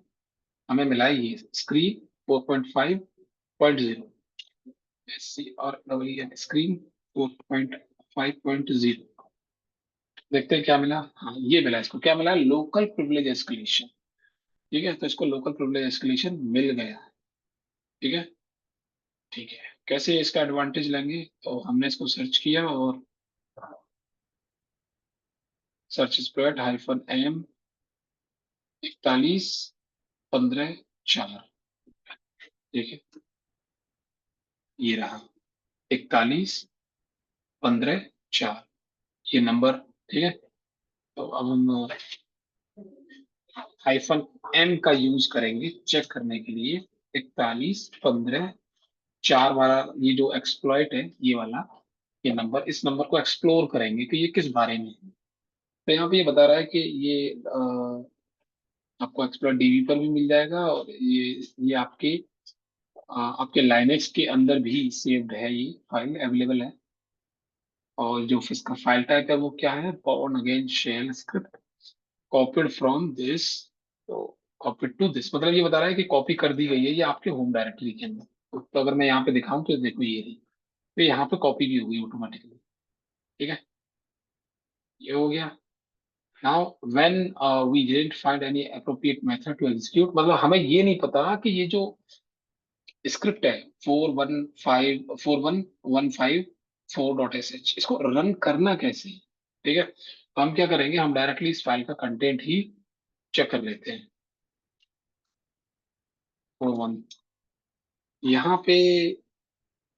हमें मिला है ये स्क्रीन 4.5.0, SCREEN, स्क्रीन 4.5.0। देखते हैं क्या मिला। हाँ ये मिला, इसको क्या मिला, लोकल प्रिविलेज एस्केलेशन। ठीक है, तो इसको लोकल प्रिविलेज एस्केलेशन मिल गया है। ठीक है, ठीक है, कैसे इसका एडवांटेज लेंगे, तो हमने इसको सर्च किया और सर्च स्प्रेड -M 41 15 4। ठीक है, ये रहा 41 15 4, ये नंबर। ठीक है, तो अब हम -M का यूज करेंगे चेक करने के लिए। 41 15 4 वाला ये जो एक्सप्लॉइट है, ये वाला, ये नंबर, इस नंबर को एक्सप्लोर करेंगे कि ये किस बारे में है। तो यहाँ पे ये बता रहा है कि ये आपको एक्सप्लोर DB पर भी मिल जाएगा, और ये आपके लाइनेक्स के अंदर भी सेव्ड है, ये फाइल अवेलेबल है। और जो इसका फाइल टाइप है वो क्या है, born again shell script copied from this. तो कॉपीड टू दिस मतलब ये बता रहा है कि कॉपी कर दी गई है ये आपके होम डायरेक्टरी के अंदर। तो अगर मैं यहाँ पे दिखाऊं तो देखो ये रही, तो यहाँ पे कॉपी भी होगी ऑटोमेटिकली। ठीक है, ये हो गया। Now when we didn't find any appropriate method to execute, मतलब हमें ये नहीं पता कि ये जो स्क्रिप्ट है 4115 4.sh, इसको रन करना कैसे है। ठीक है, तो हम क्या करेंगे, हम डायरेक्टली इस फाइल का कंटेंट ही चेक कर लेते हैं। 41 यहाँ पे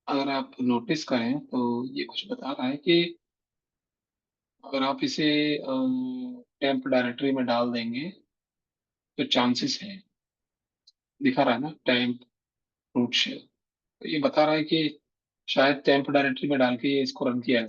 अगर आप नोटिस करें तो ये कुछ बता रहा है कि अगर आप इसे टेम्प डायरेक्टरी में डाल देंगे तो चांसेस है, दिखा रहा है ना टेम्प रूट शेल। तो ये बता रहा है कि शायद टेम्प डायरेक्टरी में डाल के ये इसको रन किया है।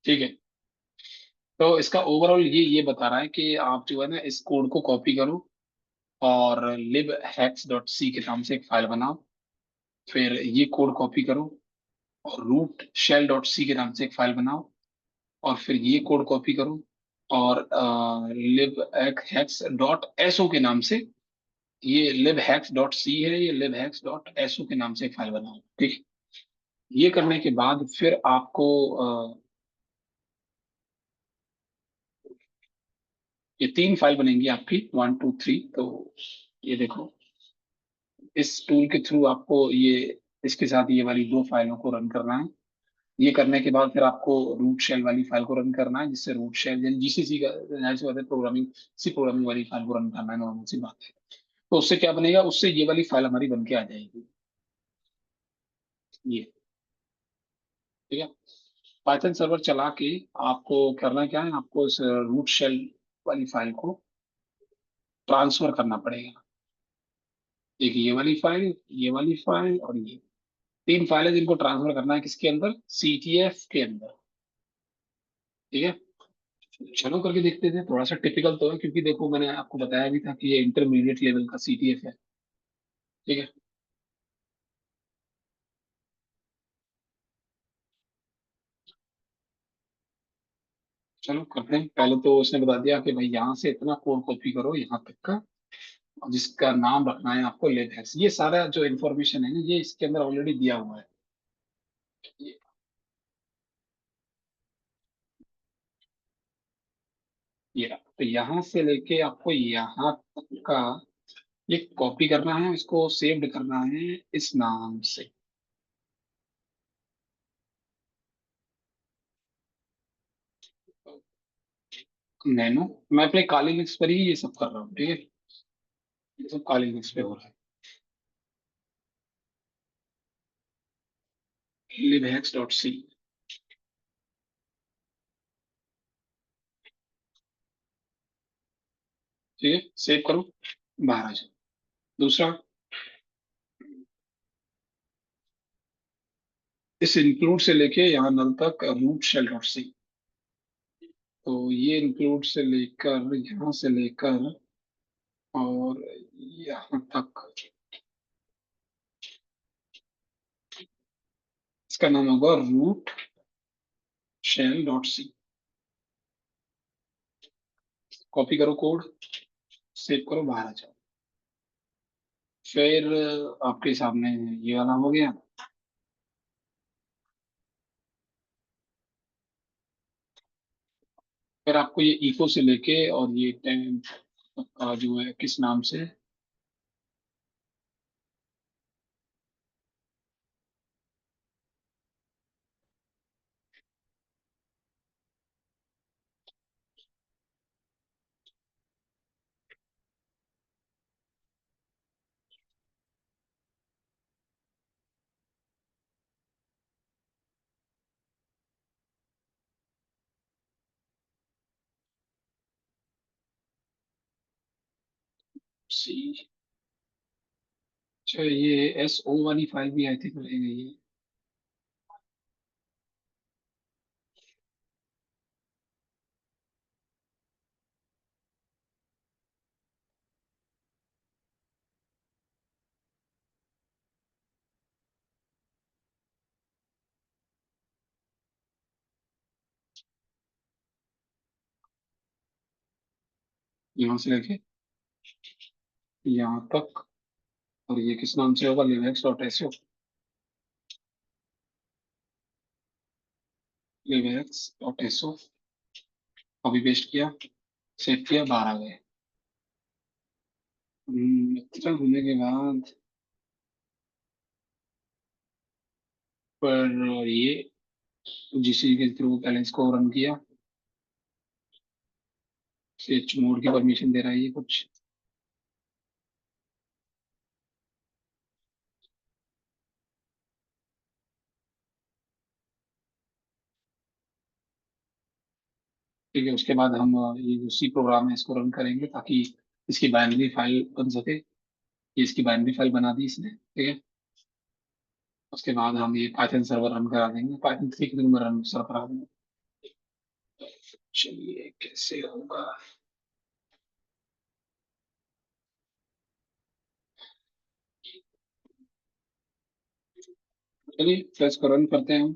ठीक है। तो इसका ओवरऑल ये बता रहा है कि आप जो है ना इस कोड को कॉपी करो और libhacks.c के नाम से एक फाइल बनाओ। फिर ये कोड कॉपी करो और रूट शेल डॉट सी के नाम से एक फाइल बनाओ। और फिर ये कोड कॉपी करो और libhacks.so के नाम से, ये libhacks.c है, ये libhacks.so के नाम से एक फाइल बनाओ। ठीक है। ये करने के बाद फिर आपको ये तीन फाइल बनेंगी आपकी, 1 2 3। तो ये देखो, इस टूल के थ्रू आपको ये इसके साथ ये वाली दो फाइलों को रन करना है। ये करने के बाद फिर आपको रूट शेल वाली फाइल को रन करना है, जिससे रूट शेल यानी जीसीसी का, जाहिर सी बात है, प्रोग्रामिंग, सी प्रोग्रामिंग वाली फाइल को रन करना है, नॉर्मल सी बात है। तो उससे क्या बनेगा, उससे ये वाली फाइल हमारी बन के आ जाएगी, ये। ठीक है। पाइथन सर्वर चला के आपको करना क्या है, आपको इस रूट शेल वाली फाइल को ट्रांसफर करना पड़ेगा। एक ये वाली फाइल और ये तीन फाइलें जिनको ट्रांसफर करना है किसके अंदर, सीटीएफ के अंदर। ठीक है। चलो करके देखते थे, थोड़ा सा टिपिकल तो है, क्योंकि देखो मैंने आपको बताया भी था कि ये इंटरमीडिएट लेवल का सीटीएफ है। ठीक है। चलो करते हैं। पहले तो उसने बता दिया कि भाई यहाँ से इतना कोड कॉपी करो यहाँ तक का, और जिसका नाम रखना है आपको लेटेक्स। ये सारा जो इन्फॉर्मेशन है ना, ये इसके अंदर ऑलरेडी दिया हुआ है। ये, ये रहा। तो यहाँ से लेके आपको यहाँ तक का ये कॉपी करना है, इसको सेव्ड करना है इस नाम से, नैनो। मैं अपने काली लिंक्स पर ही ये सब कर रहा हूँ। ठीक है। ये सब काली लिंक्स पे हो रहा है। libhacks.c। ठीक है, सेव करो, बाहर आ जाओ। दूसरा, इस इंक्लूड से लेके यहाँ नल तक रूट शेल डॉट सी। तो ये इंक्लूड से लेकर यहाँ से लेकर और यहाँ तक, इसका नाम होगा root shell dot C. Copy करो कोड, सेव करो, बाहर आ जाओ। फिर आपके सामने ये वाला हो गया। फिर आपको ये इको से लेके और ये टेन का जो है किस नाम से, सी। अच्छा, ये एस ओ वाली फाइल भी आई थिंक रहेगी ये। यहाँ से लेके यहाँ तक, और ये किस नाम से होगा, Linux dot SO. Linux dot SO, copy paste किया, सेव किया, बाहर आ गए। इतना होने के बाद पर ये जीसी के थ्रू पहले इसको रन किया, स्विच मोड की परमिशन दे रहा है ये कुछ। ठीक है। उसके बाद हम ये जो सी प्रोग्राम है इसको रन करेंगे, ताकि इसकी बाइनरी फाइल बन सके। ये इसकी बाइनरी फाइल बना दी इसने। ठीक है। उसके बाद हम ये पाइथन सर्वर रन करा देंगे, पाइथन 3 के दिन में रन सर करा देंगे। चलिए कैसे होगा। चलिए फ्रेश को रन करते हैं हम।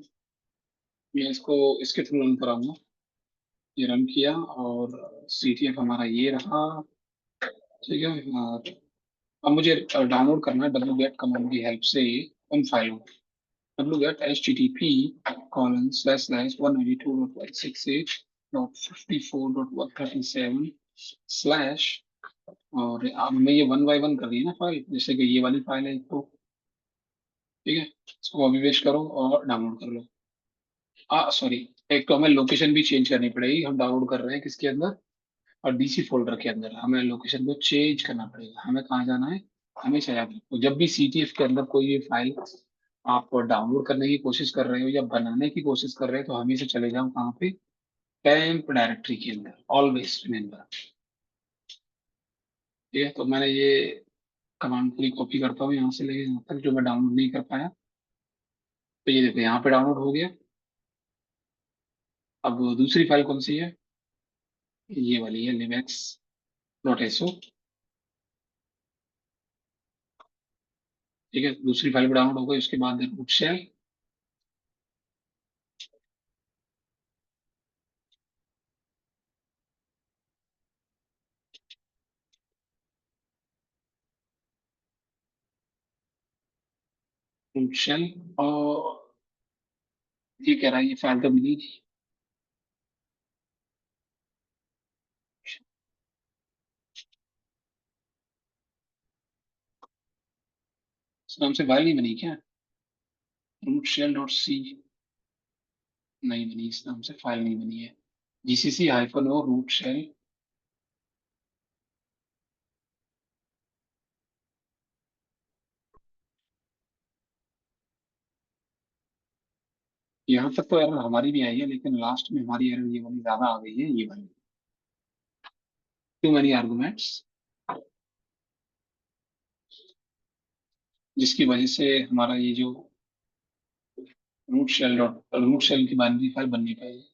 मैं इसको इसके थ्रू रन कराऊंगा। ये रन किया और CTF हमारा ये रहा। ठीक है। और अब मुझे डाउनलोड करना है डब्ल्यू गेट कमांड की हेल्प से उन फाइलों को। W get http://192.168.54.137 slash. और अब मैं ये वन बाय वन कर रही है ना फाइल, जैसे कि ये वाली फाइल है एक तो। ठीक है। इसको कॉपी पेस्ट करो और डाउनलोड कर लो। सॉरी, एक तो हमें लोकेशन भी चेंज करनी पड़ेगी। हम डाउनलोड कर रहे हैं किसके अंदर, और DC फोल्डर के अंदर। हमें लोकेशन को चेंज करना पड़ेगा। हमें कहाँ जाना है, हमेशा याद रखो जब भी CTF के अंदर कोई भी फाइल आप डाउनलोड करने की कोशिश कर रहे हो या बनाने की कोशिश कर रहे हो, तो हमेशा चले जाओ कहाँ पे, टेम्प डायरेक्टरी के अंदर। Always remember. ठीक है। तो मैंने ये कमांड पूरी कॉपी करता हूँ यहाँ से लेके यहाँ तक, जो मैं डाउनलोड नहीं कर पाया। तो ये देखो यहाँ पे डाउनलोड हो गया। अब दूसरी फाइल कौन सी है, ये वाली है livex.so। ठीक है। दूसरी फाइल भी डाउनलोड हो गई। उसके बाद रूट शेल। Root shell. और ये कह रहा है ये फाइल तो मिली नहीं। इस नाम से फाइल नहीं बनी क्या, रूट शेल डॉट सी। नहीं बनी, इस नाम से फाइल नहीं बनी है। GCC-o root shell. यहाँ तक तो एरर हमारी भी आई है, लेकिन लास्ट में हमारी एरर ये वाली ज्यादा आ गई है, ये वाली। टू मेनी आर्गुमेंट्स, जिसकी वजह से हमारा ये जो रूट शेल की बाइनरी फाइल बन नहीं पाएगी।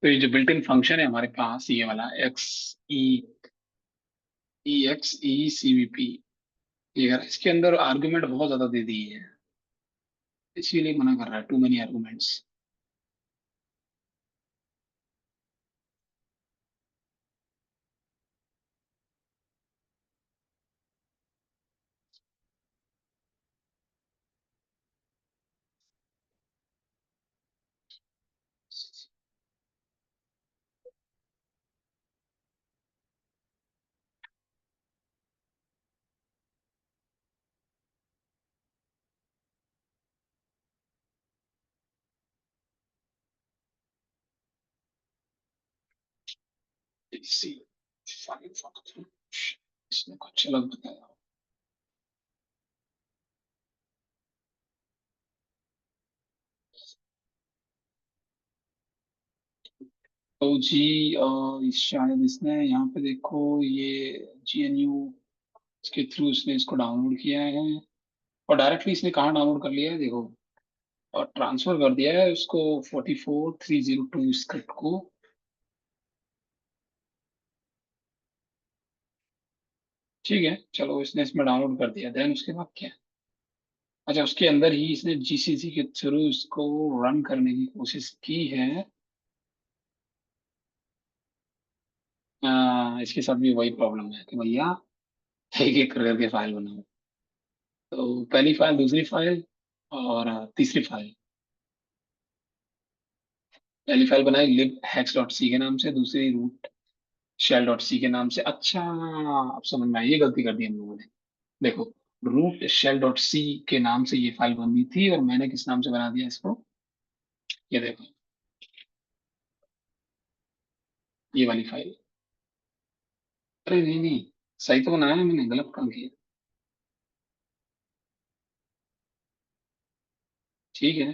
तो ये जो बिल्ट इन फंक्शन है हमारे पास, ये वाला EXECVP, ये अगर इसके अंदर आर्गुमेंट बहुत ज्यादा दे दी है, इसीलिए मना कर रहा है, टू मेनी आर्गुमेंट्स। इसी इसने कुछ अलग बताया। तो जी शायद इसने यहाँ पे देखो, ये GNU के थ्रू इसने इसको डाउनलोड किया है। और डायरेक्टली इसने कहाँ डाउनलोड कर लिया है देखो, और ट्रांसफर कर दिया है उसको 44302 स्क्रिप्ट को। ठीक है, चलो इसने इसमें डाउनलोड कर दिया। देन उसके बाद क्या, अच्छा उसके अंदर ही इसने GCC के थ्रू इसको रन करने की कोशिश की है। इसके साथ भी वही प्रॉब्लम है कि भैया एक एक करके फाइल बनाओ। तो पहली फाइल, दूसरी फाइल और तीसरी फाइल। पहली फाइल बनाई libhex.c के नाम से, दूसरी रूट शेल डॉट सी के नाम से। अच्छा, अब समझ में आई, ये गलती कर दी हम लोगों ने। देखो, रूट शेल डॉट सी के नाम से ये फाइल बननी थी, और मैंने किस नाम से बना दिया इसको, ये देखो, ये वाली फाइल। अरे नहीं नहीं, सही तो बनाया है मैंने, गलत काम किया। ठीक है।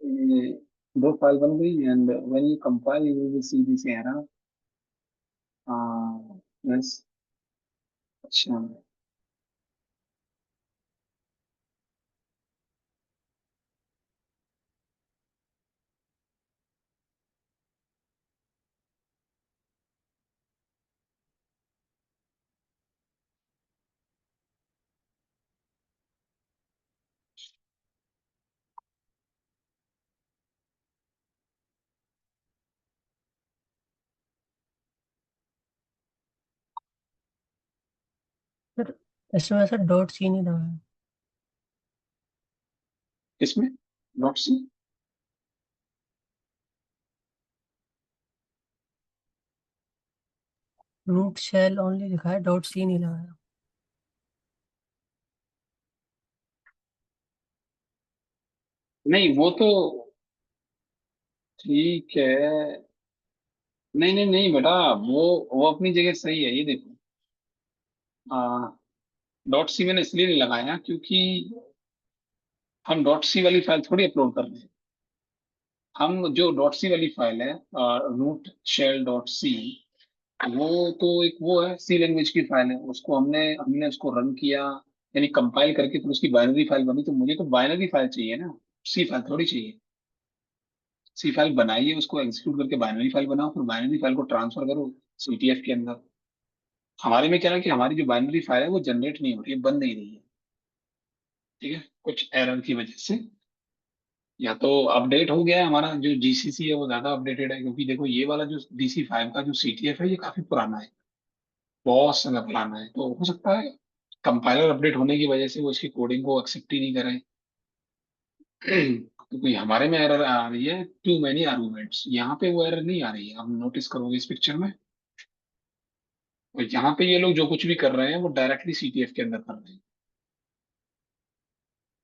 ये दो फाइल बन गई, and when you compile you will see this error. Yes. अच्छा, सर इसमें वैसे डॉट सी नहीं दबा है। इसमें dot C. Root shell only लिखा है, डॉट सी नहीं लगाया। नहीं वो तो ठीक है। नहीं नहीं नहीं बेटा, वो अपनी जगह सही है, ये देखो। डॉट सी मैंने इसलिए नहीं लगाया क्योंकि हम डॉट सी वाली फाइल थोड़ी अपलोड कर रहे हैं। हम जो डॉट सी वाली फाइल है, रूट शेल डॉट सी, वो तो एक वो है, सी लैंग्वेज की फाइल है। उसको हमने हमने उसको रन किया, यानी कंपाइल करके फिर उसकी बाइनरी फाइल बनी, तो मुझे तो बाइनरी फाइल चाहिए ना, सी फाइल थोड़ी चाहिए। सी फाइल बनाइए, उसको एग्जीक्यूट करके बाइनरी फाइल बनाओ, फिर बाइनरी फाइल को ट्रांसफर करो सीटीएफ के अंदर। हमारे में क्या है कि हमारी जो बाइनरी फाइल है वो जनरेट नहीं हो रही है, बन नहीं रही है। ठीक है, कुछ एरर की वजह से। या तो अपडेट हो गया है, हमारा जो जीसीसी है वो ज्यादा अपडेटेड है, क्योंकि देखो ये वाला जो डीसी फाइव का जो सीटीएफ है ये काफी पुराना है, बहुत समय पुराना है। तो हो सकता है कंपाइलर अपडेट होने की वजह से वो इसकी कोडिंग को एक्सेप्ट ही नहीं करे। क्योंकि हमारे में एरर आ रही है टू मैनी आर्गुमेंट्स, यहाँ पे वो एरर नहीं आ रही है, आप नोटिस करोगे इस पिक्चर में। और यहाँ पे ये लोग जो कुछ भी कर रहे हैं वो डायरेक्टली सीटीएफ के अंदर कर रहे हैं।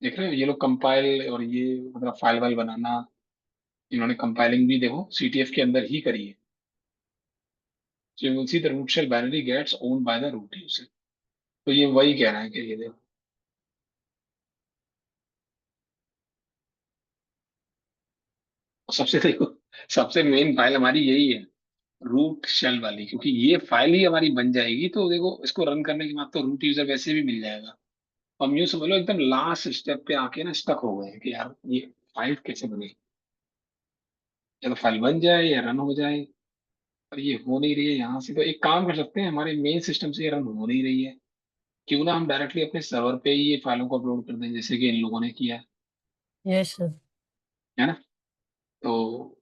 देख रहे हो, ये लोग कंपाइल और ये मतलब फाइल वाइल बनाना, इन्होंने कंपाइलिंग भी देखो सीटीएफ के अंदर ही करी है। So you will see the root shell binary gets owned by the root user। तो ये वही कह रहा है कि ये देखो, सबसे देखो, सबसे मेन फाइल हमारी यही है, रूट शेल वाली, क्योंकि ये फाइल ही हमारी बन जाएगी तो देखो इसको रन करने के बाद तो रूट यूजर वैसे भी मिल जाएगा। हम यूं समझ लो एकदम लास्ट स्टेप पे आके ना स्टक हो गए हैं कि यार ये फाइल कैसे बने, या तो फाइल बन जाए या रन हो जाए। पर ये हो नहीं रही है यहाँ से। तो एक काम कर सकते हैं, हमारे मेन सिस्टम से ये रन हो नहीं रही है, क्यों ना हम डायरेक्टली अपने सर्वर पे ही ये फाइलों को अपलोड कर दें, जैसे कि इन लोगों ने किया यस सर। है ना। तो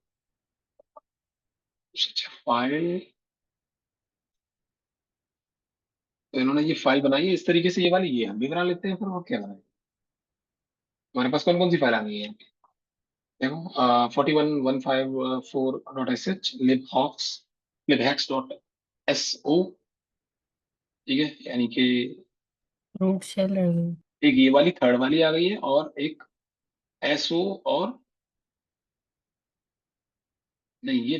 अच्छा, फाइल, तो इन्होंने ये फाइल बनाई है इस तरीके से, ये वाली, ये हम भी बना लेते हैं फिर, और क्या बनाए। हमारे पास कौन कौन सी फाइल आ गई है देखो, 41.154.sh, libhawks, libhacks dot S O. ठीक है, यानी कि रूट शेल रह गई। एक ये वाली थर्ड वाली आ गई है, और एक एस ओ, और नहीं ये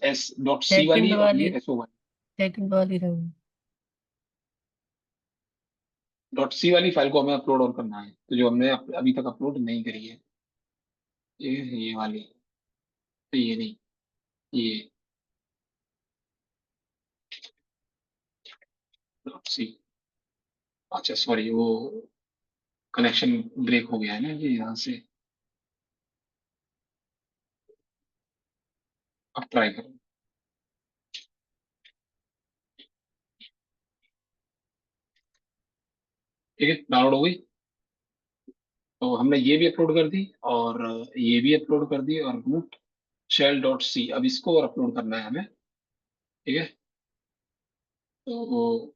एस डॉट सी सेकंड वाली, और वाली, ये एस ओ वाली। सेकंड वाली रह गई। डॉट सी वाली फाइल को हमें अपलोड और करना है, तो जो हमने अभी तक अपलोड नहीं करी है, ये वाली, तो ये नहीं, ये डॉट सी। अच्छा सॉरी, वो कनेक्शन ब्रेक हो गया है ना ये यहाँ से। अब ट्राई करो। ठीक है, डाउनलोड हो गई। तो हमने ये भी अपलोड कर दी, और ये भी अपलोड कर दी, और रूट शेल डॉट सी, अब इसको और अपलोड करना है हमें। ठीक है, तो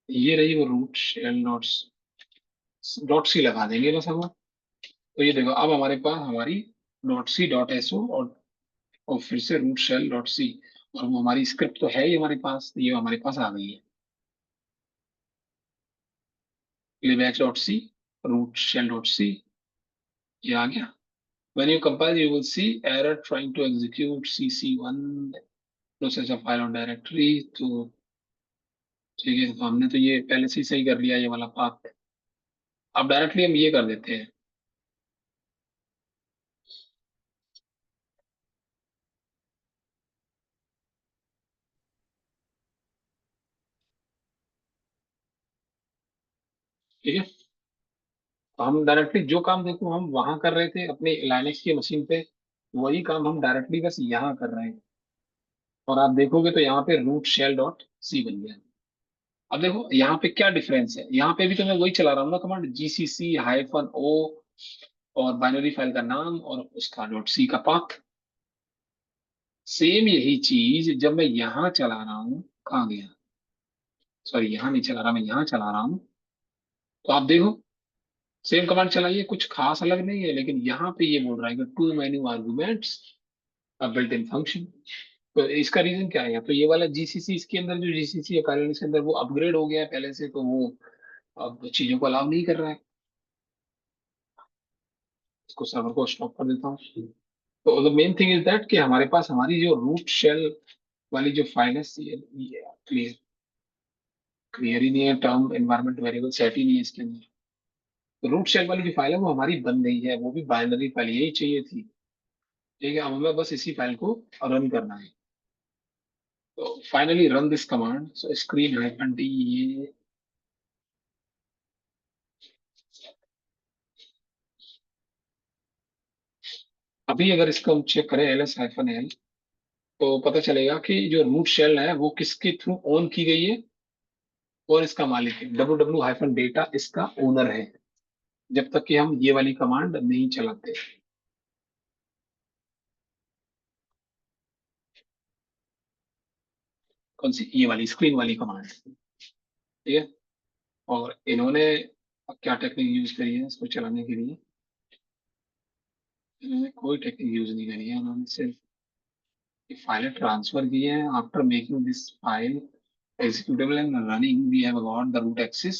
ये रही वो रूट शेल डॉट सी लगा देंगे बस हम। तो ये देखो, अब हमारे पास हमारी डॉट सी डॉट एसओ और फिर से रूट शेल डॉट सी। और वो हमारी स्क्रिप्ट तो है ही हमारे पास, ये हमारे पास आ गई है। libx dot C root shell dot C, ये आ गया। When you compile, you will see error trying to execute CC1 process a file on directory। तो ठीक है, तो हमने तो ये पहले से ही सही कर लिया ये वाला पाथ। अब डायरेक्टली हम ये कर देते हैं। ठीक है, तो हम डायरेक्टली जो काम देखो हम वहां कर रहे थे अपने लाइनेक्स की मशीन पे, वही काम हम डायरेक्टली बस यहाँ कर रहे हैं। और आप देखोगे तो यहाँ पे रूट शेल डॉट सी बन गया। अब देखो यहाँ पे क्या डिफरेंस है, यहाँ पे भी तो मैं वही चला रहा हूँ ना कमांड, जीसीसी हाइफन ओ और बाइनरी फाइल का नाम और उसका डॉट सी का पाथ। सेम यही चीज जब मैं यहाँ चला रहा हूँ, कहाँ गया, सॉरी यहाँ नहीं चला रहा, मैं यहाँ चला रहा हूँ। तो आप देखो सेम कमांड चलाइए, कुछ खास अलग नहीं है, लेकिन यहाँ पे ये बोल रहा है कि too many arguments a built in function. तो इसका रीजन क्या है, तो ये वाला जीसीसी, इसके अंदर जो जीसीसी है कार्यान्वयन के अंदर वो अपग्रेड हो गया है पहले से, तो वो अब चीजों को अलाउ नहीं कर रहा है। इसको सर्वर को स्टॉप कर देता हूँ। तो the main thing is that कि हमारे पास हमारी जो रूट शेल वाली जो फाइल है, क्लियर क्लियर ही नहीं है, टर्म एनवायरमेंट वेरिएबल सेट ही नहीं है इसके अंदर। तो रूट शेल वाली जो फाइल है वो हमारी बन गई है, वो भी बाइनरी फाइल, यही चाहिए थी। ठीक है, अब हमें बस इसी फाइल को रन करना है। तो finally run this command, so screen hyphen D, ये अभी अगर इसको हम चेक करें एल एस हाइफन एल, तो पता चलेगा कि जो रूट शेल है वो किसके थ्रू ऑन की गई है और इसका मालिक है डब्ल्यू डब्ल्यू हाइफन डेटा, इसका ओनर है, जब तक कि हम ये वाली कमांड नहीं चलाते। कौन सी, ये वाली स्क्रीन वाली कमांड। ठीक है, और इन्होंने क्या टेक्निक यूज करी है इसको चलाने के लिए, इन्होंने कोई टेक्निक यूज नहीं करी है, उन्होंने सिर्फ फाइल ट्रांसफर की है। After making this file executable and running, we have got the root access.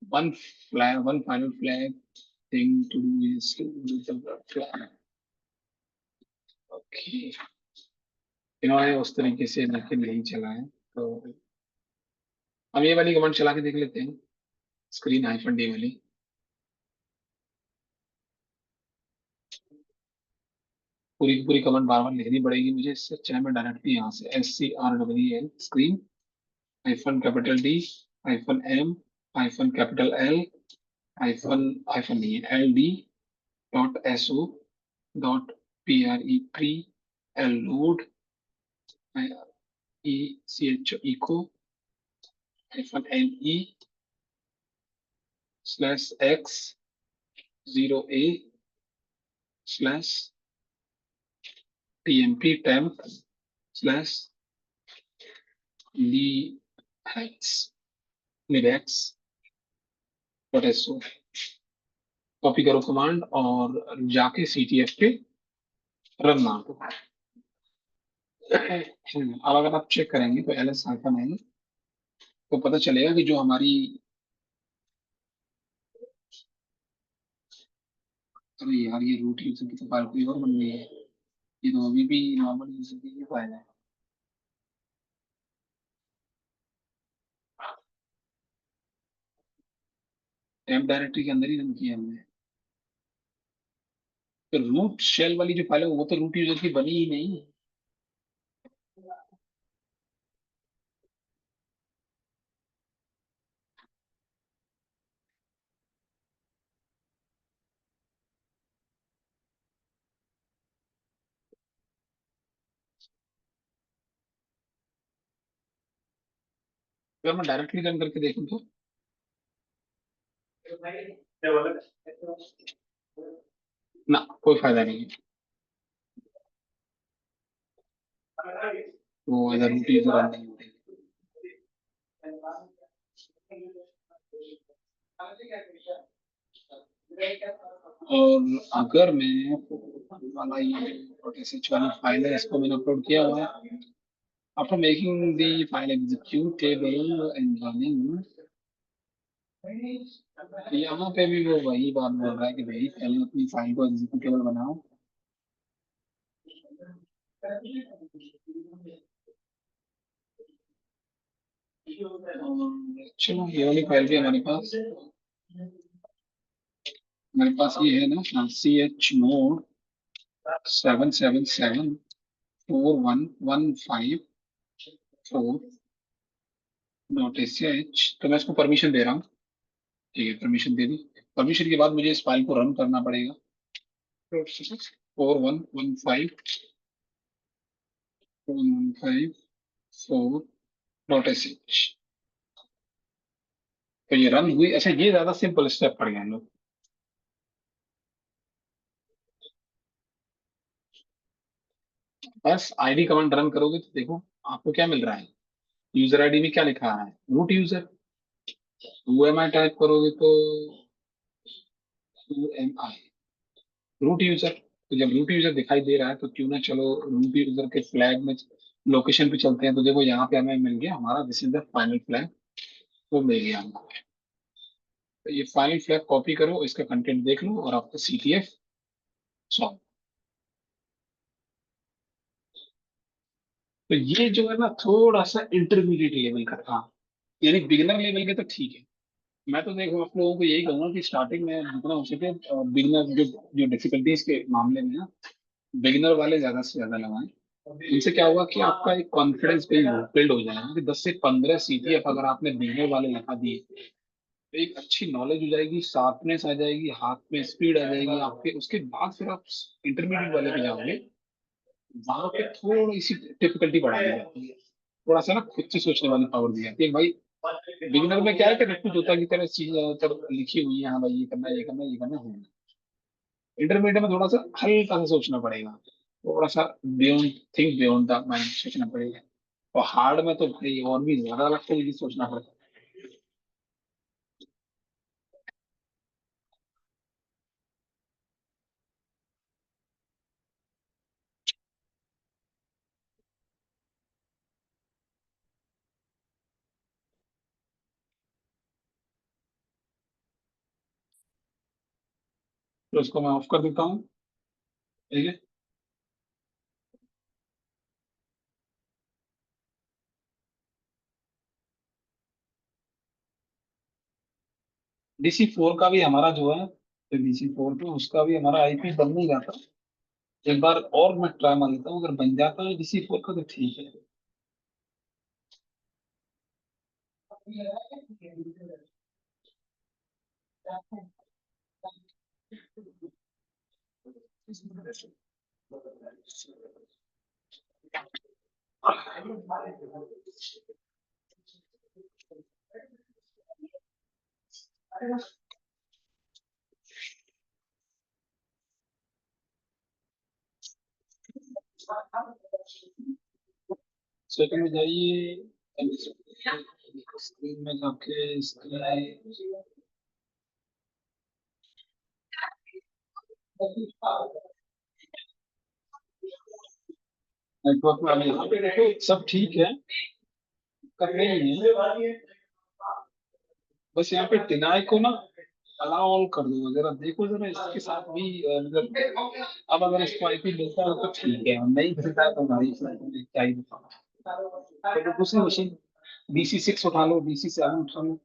One flag, one final flag thing to do is to do the flag. Okay, इन्होंने उस तरीके से लेकिन नहीं चला है। तो हम ये वाली कमांड चला के देख लेते हैं, स्क्रीन हाइफन डी वाली। पूरी की पूरी कमांड बार बार लिखनी पड़ेगी मुझे, इससे अच्छा है मैं डायरेक्टली यहाँ से SCRWL screen hyphen capital D hyphen M hyphen capital L hyphen hyphen नहीं है L D dot SO dot PRE pre L load ECHO echo hyphen LE slash X 0A slash TMP temp slash libax libax dot SO. Copy करो command और जाके CTF पे run मार दो। अब अगर आप चेक करेंगे तो LS हाइफन एल, तो पता चलेगा कि जो हमारी, अरे यार ये रूट यूजर की तो फाइल कोई और बन गई है, ये तो अभी भी नॉर्मल यूजर की ही फाइल है। टेम्प डायरेक्टरी के अंदर ही रन किया हमने। तो रूट शेल वाली जो फाइल है वो तो रूट यूजर की बनी ही नहीं। अगर मैं डायरेक्टली रन करके देखूं तो ना, कोई फायदा नहीं है, वो इधर रूट यूजर रन नहीं हो रही। और अगर मैं वाला ये sh वाली फाइल है, इसको मैंने अपलोड किया हुआ है। After making the file executable and running, यहाँ पे भी वो वही बात बोल रहा है कि भाई पहले अपनी फाइल को एग्जीक्यूटेबल बनाओ। चलो ये वाली फाइल भी हमारे पास ये है ना, chmod 7774115 4 तो मैं इसको परमिशन दे रहा हूँ। ठीक है, परमिशन दे दी। परमिशन के बाद मुझे इस फाइल को रन करना पड़ेगा। 4115 4 तो ये रन हुई। अच्छा, ये ज्यादा सिंपल स्टेप पड़ गए हम लोग। बस आईडी कमांड रन करोगे तो देखो आपको क्या मिल रहा है। यूजर आईडी में क्या लिखा है, रूट यूजर। UMI टाइप करोगे तो UMI रूट यूजर। तो जब रूट यूजर दिखाई दे रहा है तो क्यों ना चलो रूट यूजर के फ्लैग में लोकेशन पे चलते हैं। तो देखो यहाँ पे हमें मिल गया हमारा, this is the final flag, वो मिल गया हमको। तो ये फाइनल फ्लैग कॉपी करो, इसका कंटेंट देख लो और आपको CTF सॉल्व। तो ये जो है ना थोड़ा सा इंटरमीडिएट लेवल का था, यानी बिगिनर लेवल के तो ठीक है। मैं तो देखो आप लोगों को यही कहूंगा कि स्टार्टिंग में जितना हो सके बिगिनर जो जो डिफिकल्टीज के मामले में ना, बिगिनर वाले ज्यादा से ज्यादा लगाएं। इनसे क्या होगा कि आपका एक कॉन्फिडेंस बिल्ड हो जाएगा कि 10 से 15 CTF अगर आपने बिगिनर वाले लगा दिए तो एक अच्छी नॉलेज हो जाएगी, शार्पनेस आ जाएगी, हाथ में स्पीड आ जाएगी आपके। उसके बाद फिर आप इंटरमीडिएट वाले पे जाओगे, वहां पे थोड़ी सी डिफिकल्टी बढ़ा दी जाती है। थोड़ा सा ना खुद से सोचने वाली पावर दी जाती है भाई। बिगिनर में क्या है कि कुछ होता की तरह चीज तब लिखी हुई है, हाँ भाई ये करना ये करना ये करना है। इंटरमीडिएट में थोड़ा सा हल्का सा सोचना पड़ेगा, थोड़ा सा beyond, think beyond the mind सोचना पड़ेगा। और हार्ड में तो भाई और भी ज्यादा लगता है, ये सोचना पड़ता है। तो इसको मैं ऑफ कर देता हूँ। ठीक है। DC4 का भी हमारा जो है, तो DC4 पे उसका भी हमारा IP बन नहीं जाता। एक बार और मैं ट्राई मार लेता हूँ, अगर बन जाता है DC4 का तो ठीक है। सेटिंग में जाइए, स्क्रीन में जाके स्क्रीन नेटवर्क में आने, यहाँ पे देखो सब ठीक है, कर नहीं है। बस यहाँ पे डिनाई को ना अलाउ ऑल कर दो जरा, देखो जरा इसके साथ भी मतलब अब अगर इसको IP मिलता है तो ठीक है, नहीं मिलता है तो भाई इसमें क्या ही बताऊं। तो दूसरी मशीन DC6 उठा लो, DC7 उठा लो।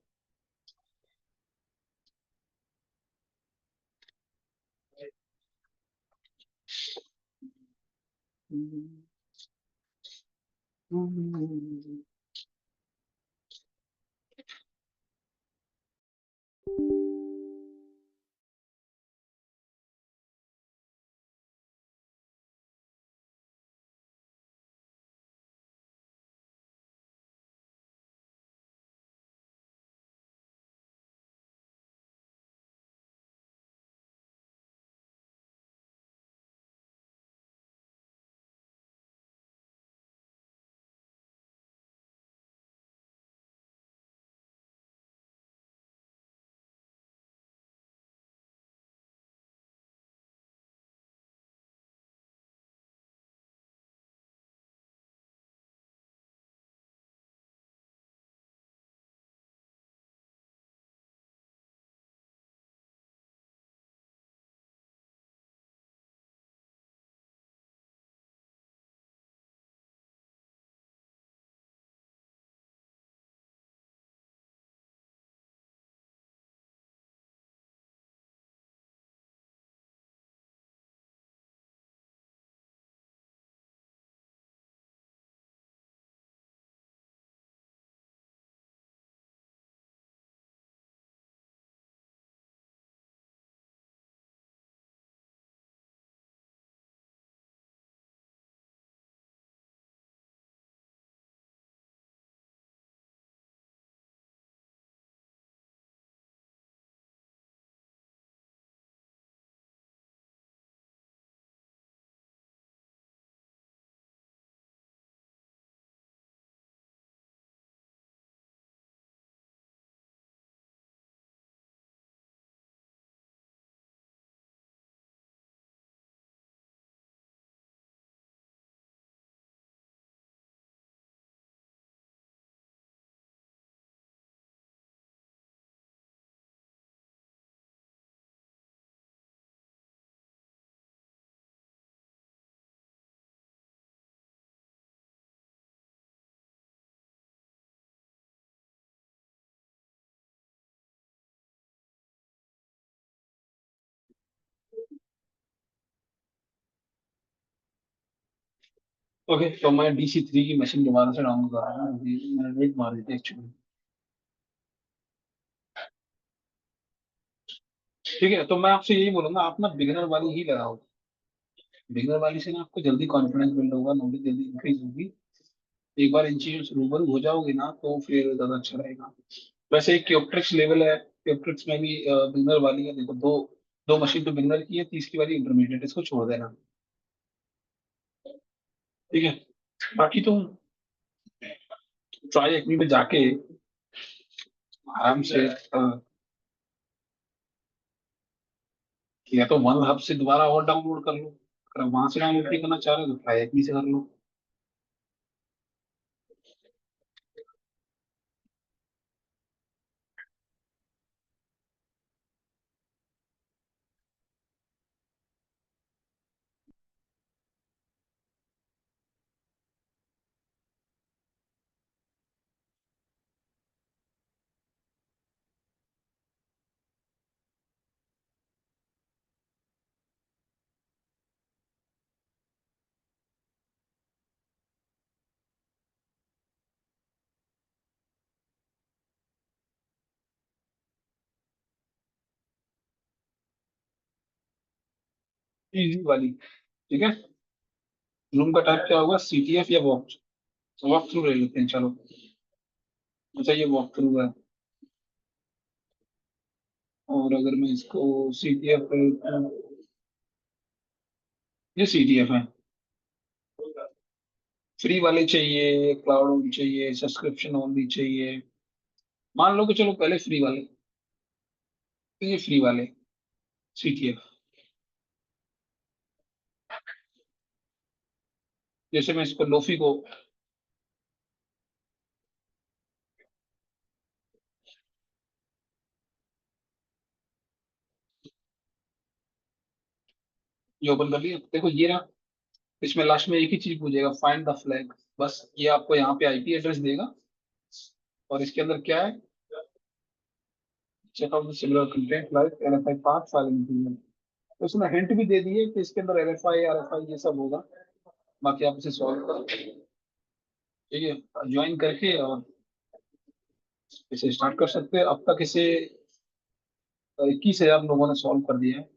ओके, तो मैं DC3 की मशीन दोबारा से डाउनलोड कर रहा हूँ, मैंने वेट मार दी थी एक्चुअली। ठीक है, तो मैं आपसे यही बोलूंगा, आप ना बिगिनर वाली ही लगाओ। बिगिनर वाली से ना आपको जल्दी कॉन्फिडेंस बिल्ड होगा, नॉलेज जल्दी इंक्रीज होगी। एक बार इन चीजों से रूबरू हो जाओगे ना, तो फिर ज्यादा अच्छा रहेगा। वैसे एक क्योप्ट्रिक्स लेवल है, क्योप्ट्रिक्स में भी बिगनर वाली है, देखो दो दो मशीन तो बिगनर की है, तीसरी वाली इंटरमीडिएट, इसको छोड़ देना। ठीक है, बाकी तुम ट्राई एकेडमी पे जाके आराम से या तो वन हब से दोबारा और डाउनलोड कर लो, अगर वहां से डाउनलोड नहीं करना चाह रहे हो तो ट्राई एकेडमी से कर लो। इजी वाली। ठीक है, रूम का टाइप क्या होगा, CTF या वॉक? वॉक थ्रू ले लेते हैं चलो। अच्छा, ये वॉक थ्रू है, और अगर मैं इसको CTF, ये CTF है। फ्री वाले चाहिए, क्लाउड चाहिए, सब्सक्रिप्शन ओनली चाहिए? मान लो कि चलो पहले फ्री वाले, तो ये फ्री वाले CTF। जैसे मैं इसको लोफी को, ये ओपन कर लिया, देखो ये ना, इसमें लास्ट में एक ही चीज पूछेगा, फाइंड द फ्लैग। बस ये आपको यहाँ पे IP एड्रेस देगा, और इसके अंदर क्या है, check out similar content like LFI path file inclusion. तो इसमें हिंट भी दे दिए कि इसके अंदर LFI RFI ये सब होगा। बाकी आप इसे सॉल्व करो। ठीक है, ज्वाइन करके और इसे स्टार्ट कर सकते हैं। अब तक इसे 21,000 लोगों ने सॉल्व कर दिया है।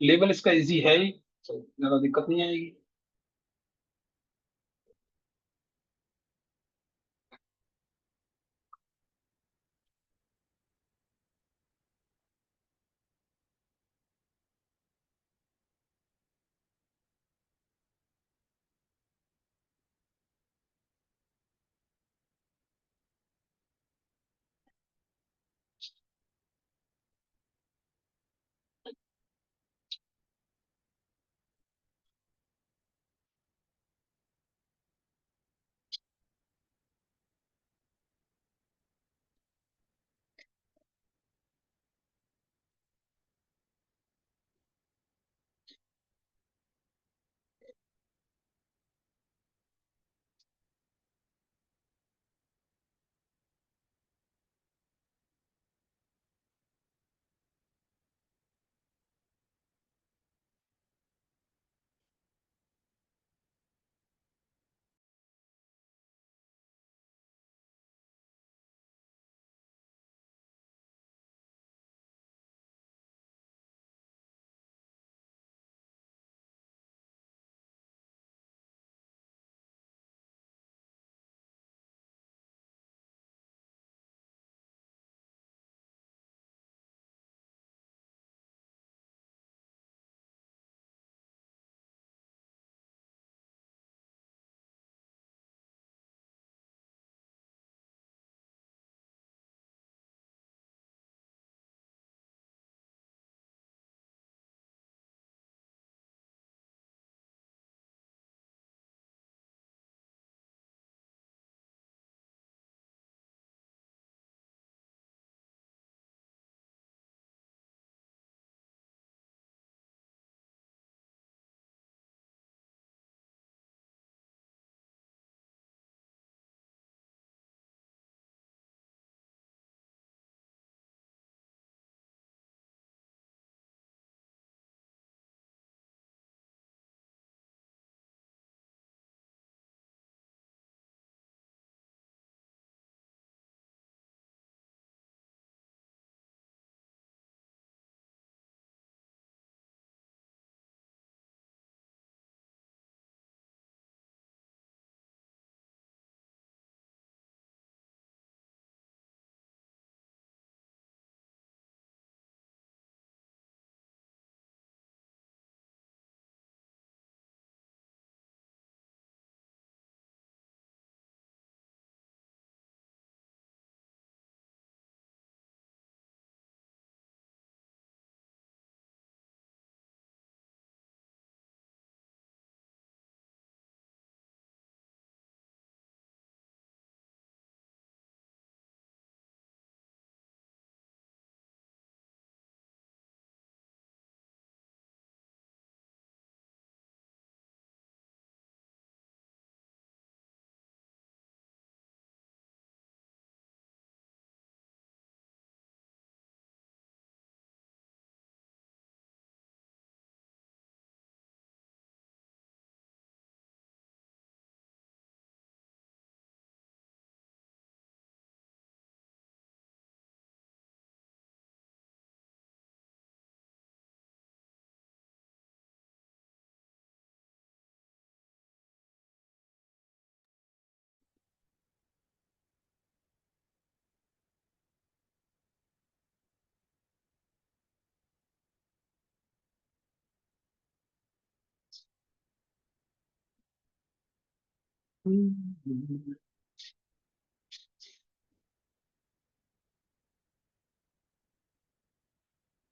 लेवल इसका इजी है ही, तो ज्यादा दिक्कत नहीं आएगी।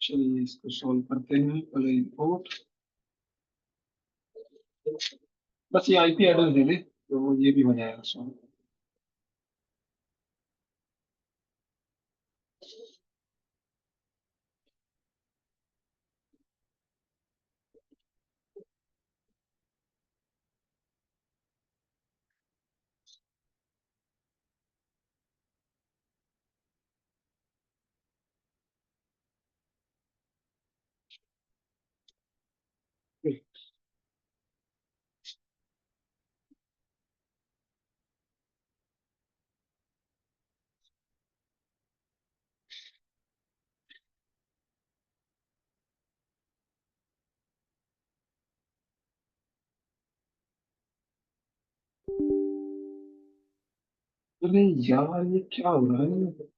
चलिए इसको सॉल्व करते हैं, पहले इनपुट। बस ये आईपी एड्रेस दे दे तो ये भी हो जाएगा सॉल्व। अरे यार ये क्या हो रहा है।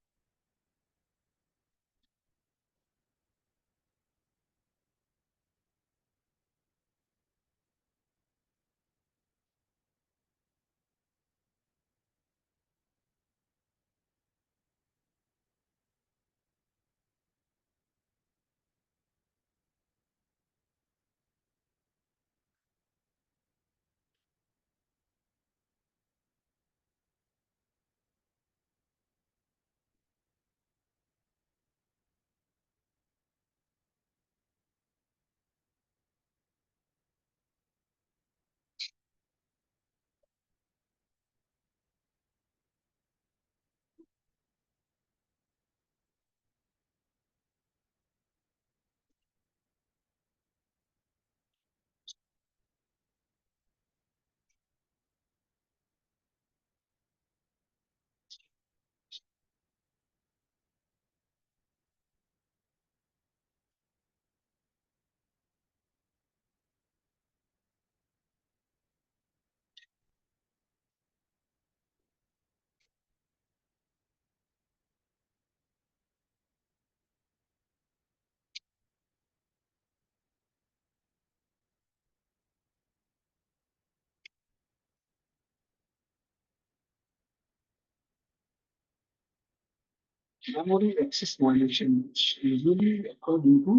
Memory access violations usually occur due to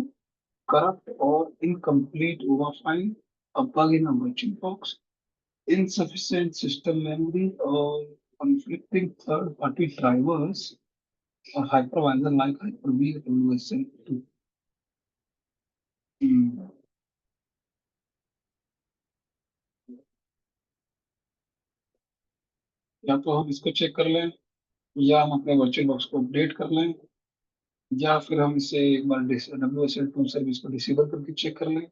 corrupt or incomplete overfile, a bug in a VirtualBox, insufficient system memory, or conflicting third-party drivers, a hypervisor like Hyper-V or WSL2. हम्म, या तो हम इसको चेक कर लें, या हम अपने वर्चुअल बॉक्स को अपडेट कर लें, या फिर हम इसे एक बार WSL2 सर्विस को डिसेबल करके चेक कर लें,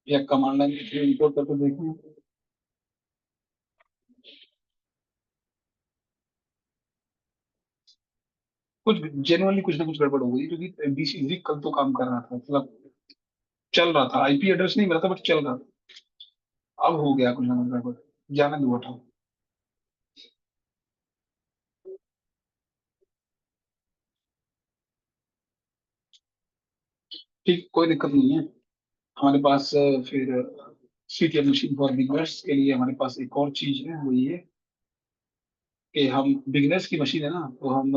या कमांड लाइन के थ्रू इंपोर्ट करके देखें। कुछ जेनुअनली कुछ ना कुछ गड़बड़ हो गई, क्योंकि बीसीजी कल तो काम कर रहा था, मतलब चल रहा था, आईपी एड्रेस नहीं मिला था बट चल रहा था। अब हो गया कुछ ना कुछ गड़बड़, जाने दो हटाओ। ठीक, कोई दिक्कत नहीं है। हमारे पास फिर सीटीएम मशीन फॉर बिगनर्स के लिए हमारे पास एक और चीज है, वो ये कि हम बिगनर्स की मशीन है ना, तो हम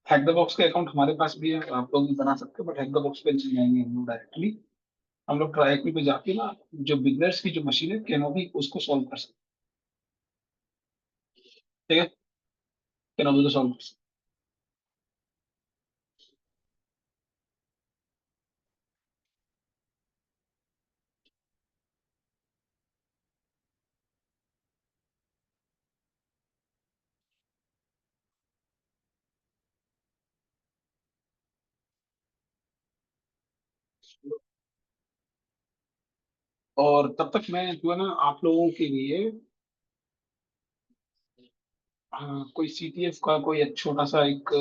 हैक द बॉक्स का अकाउंट हमारे पास भी है, आप लोग भी बना सकते हो, बट हैक द बॉक्स पे नहीं जाएंगे हम लोग डायरेक्टली। हम लोग ट्राई पे जाके ना, जो बिगनर्स की जो मशीन है कैनोबी, उसको सॉल्व कर सकते हैं। ठीक है, कैनोबी को सॉल्व कर सकते हैं। और तब तक मैं जो है ना आप लोगों के लिए कोई सीटीएफ का कोई एक छोटा सा एक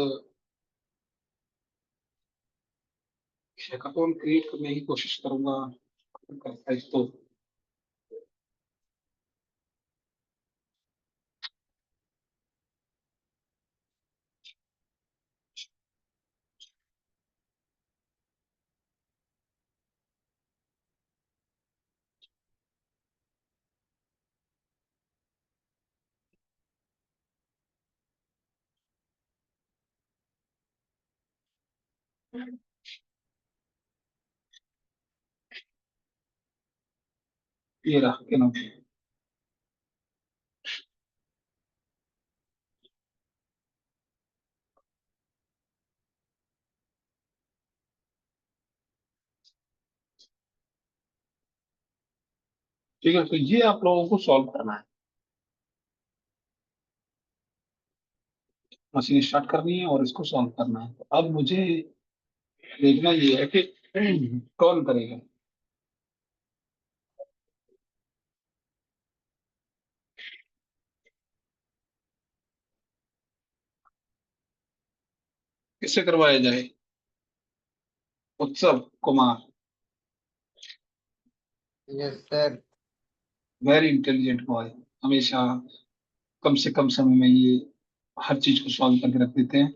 हैकाथॉन क्रिएट करने की कोशिश करूंगा, अगर कर पाए तो। ये रहा कैनोपी। ठीक है, तो ये आप लोगों को सॉल्व करना है। मशीन स्टार्ट करनी है और इसको सॉल्व करना है। तो अब मुझे देखना ये है कि कौन करेगा। किससे करवाया जाए? उत्सव Kumar. Yes sir. Very intelligent boy. हमेशा कम से कम समय में ये हर चीज को सॉल्व करके रख देते हैं।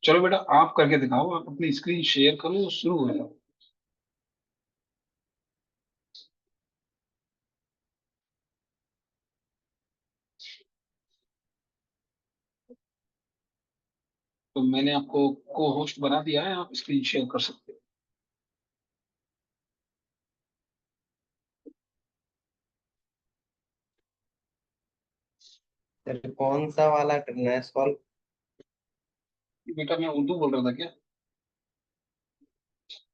चलो बेटा, आप करके दिखाओ, आप अपनी स्क्रीन शेयर करो, शुरू हो जाओ। तो मैंने आपको को होस्ट बना दिया है, आप स्क्रीन शेयर कर सकते हो। सर कौन सा वाला करना है सॉल्व? बेटा मैं उर्दू बोल रहा था क्या?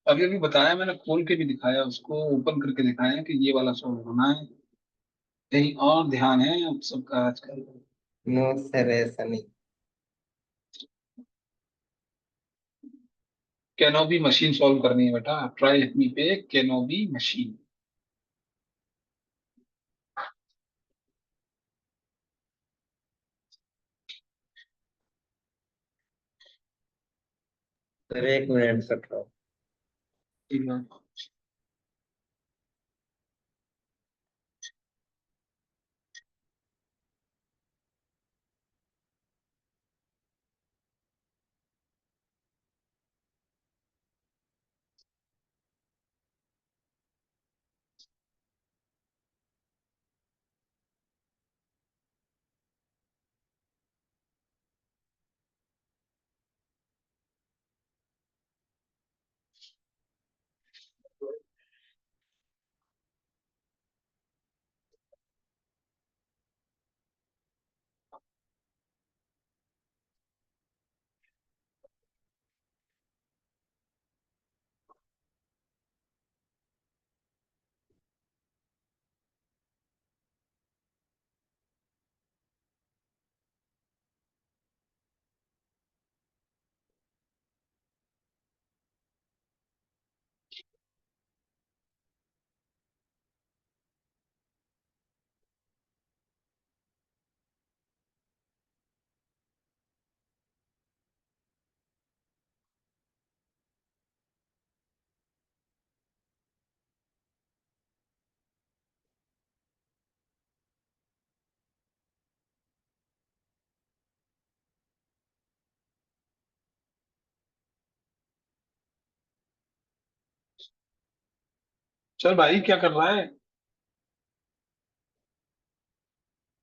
अभी अभी बताया मैंने, खोल के भी दिखाया, उसको ओपन करके दिखाया कि ये वाला सॉल्व होना है। कहीं और ध्यान है आप सबका आजकल? नो सर ऐसा नहीं। कैनोबी मशीन सॉल्व करनी है बेटा, ट्राई मी पे कैनोबी मशीन। सर एक मिनट सर रहो। ठीक है। चल भाई, क्या कर रहा है?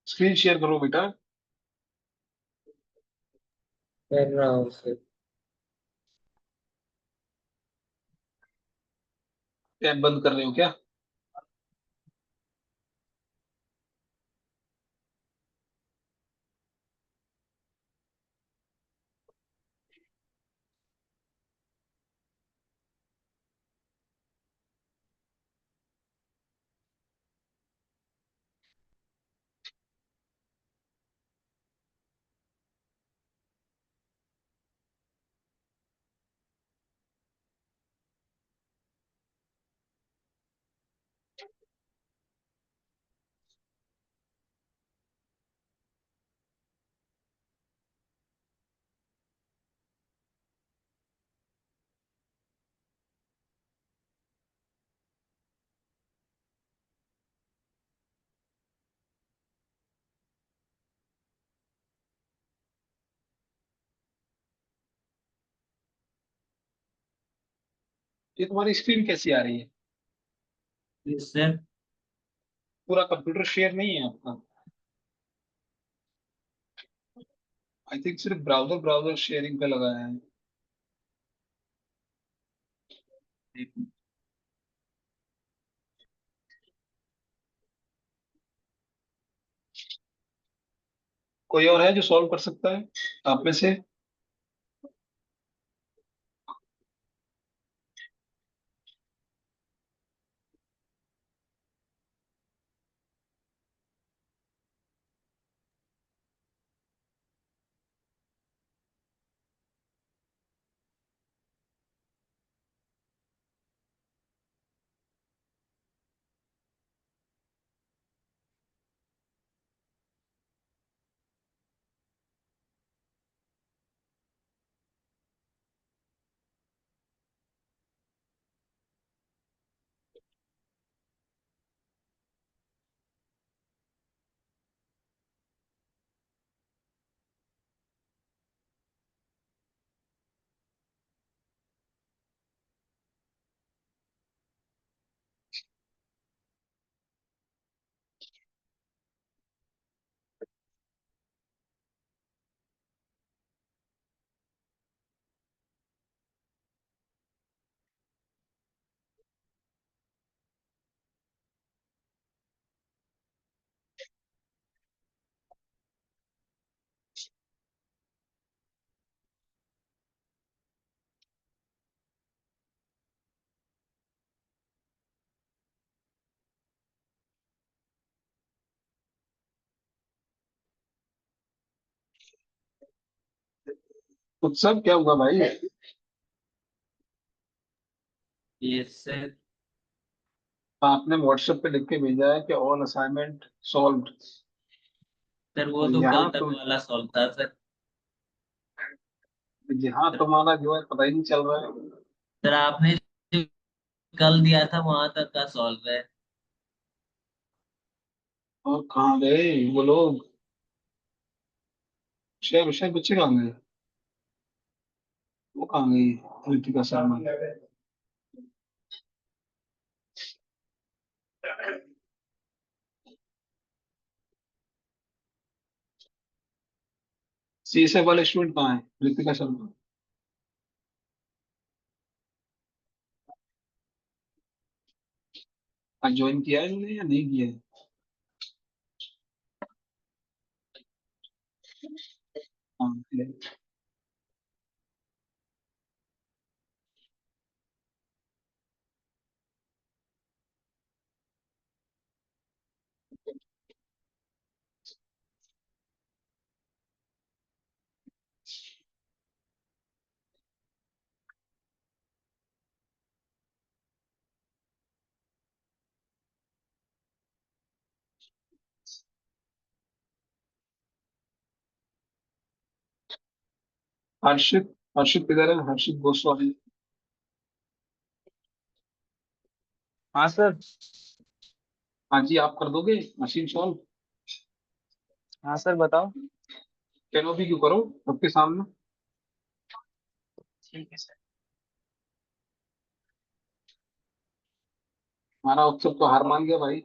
स्क्रीन शेयर करो बेटा। कर रहा हूँ सर। टैब बंद कर रहे हो क्या? ये तुम्हारी स्क्रीन कैसी आ रही है? Yes, sir. पूरा कंप्यूटर शेयर नहीं है आपका? आई थिंक सिर्फ ब्राउजर ब्राउजर शेयरिंग पे लगा है। एक कोई और है जो सॉल्व कर सकता है आप में से? उत्सव क्या हुआ भाई? ये सर। आपने व्हाट्सएप पे लिख के भेजा है कि ऑल असाइनमेंट सॉल्व्ड। सर वो और तो कल यहाँ तक तुम, वाला सॉल्व था सर। यहाँ सर, तुम्हारा जो है पता ही नहीं चल रहा है। सर आपने जो कल दिया था वहां तक का सॉल्व है। और कहाँ गए वो लोग? शेर शेर बच्चे कहाँ गए? वो कहाँ गई? ऋतिका शर्मा। सीएसएफ वाले स्टूडेंट कहाँ है? ऋतिका शर्मा। आज ज्वाइन किया है इन्होंने या नहीं किया है? हाँ, किया है। हर्षित, हर्षित किधर है? हर्षित गोस्वामी। हाँ सर। हाँ जी, आप कर दोगे मशीन सॉल्व? हाँ सर बताओ। कैनो भी क्यों करो सबके सामने। ठीक है सर। हमारा उत्सव तो हार मान गया भाई।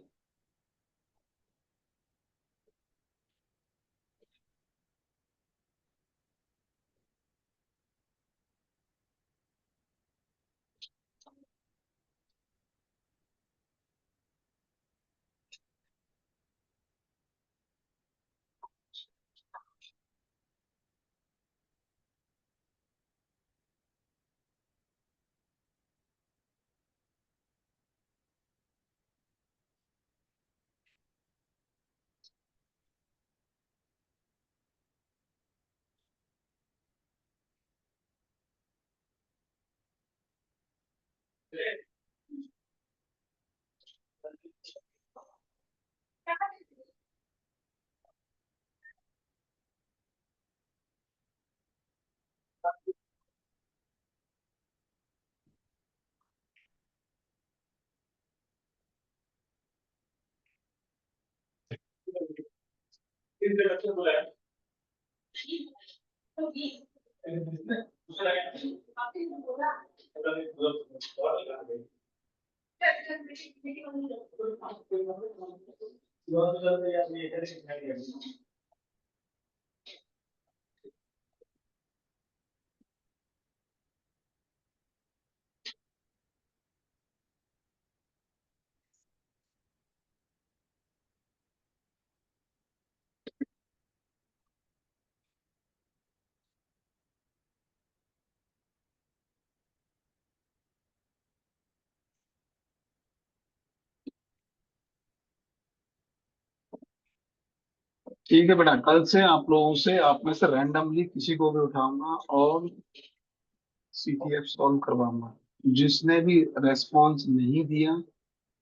ठीक है बेटा, कल से आप लोगों से, आप में से रैंडमली किसी को भी उठाऊंगा और सीटीएफ सॉल्व करवाऊंगा। जिसने भी रेस्पॉन्स नहीं दिया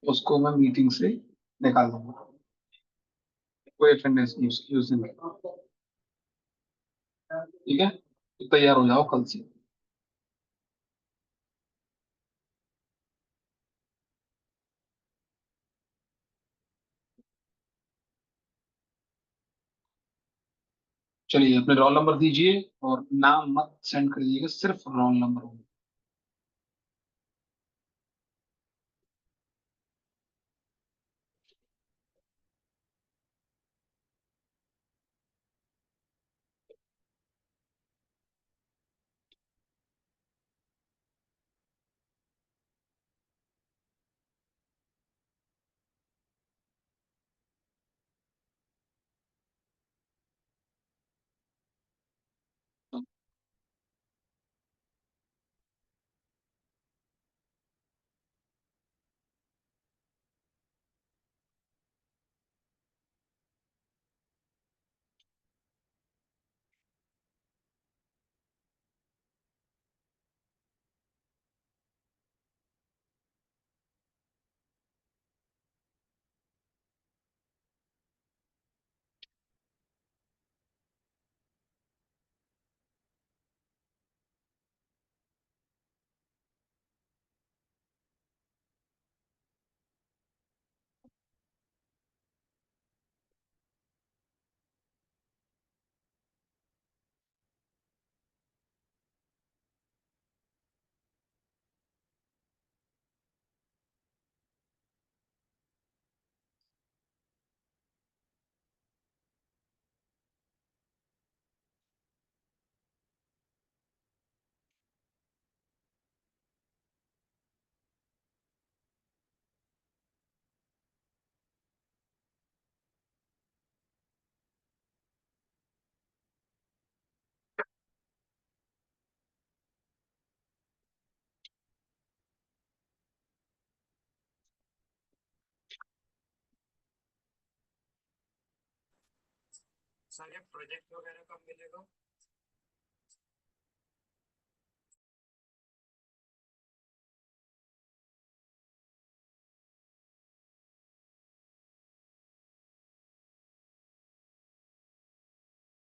उसको मैं मीटिंग से निकाल दूंगा। कोई अटेंडेंस नहीं उसकी उस दिन। ठीक है, तो तैयार हो जाओ कल से। चलिए अपने रोल नंबर दीजिए और नाम मत सेंड कर दीजिएगा, सिर्फ रोल नंबर। सर ये प्रोजेक्ट वगैरह कब मिलेगा?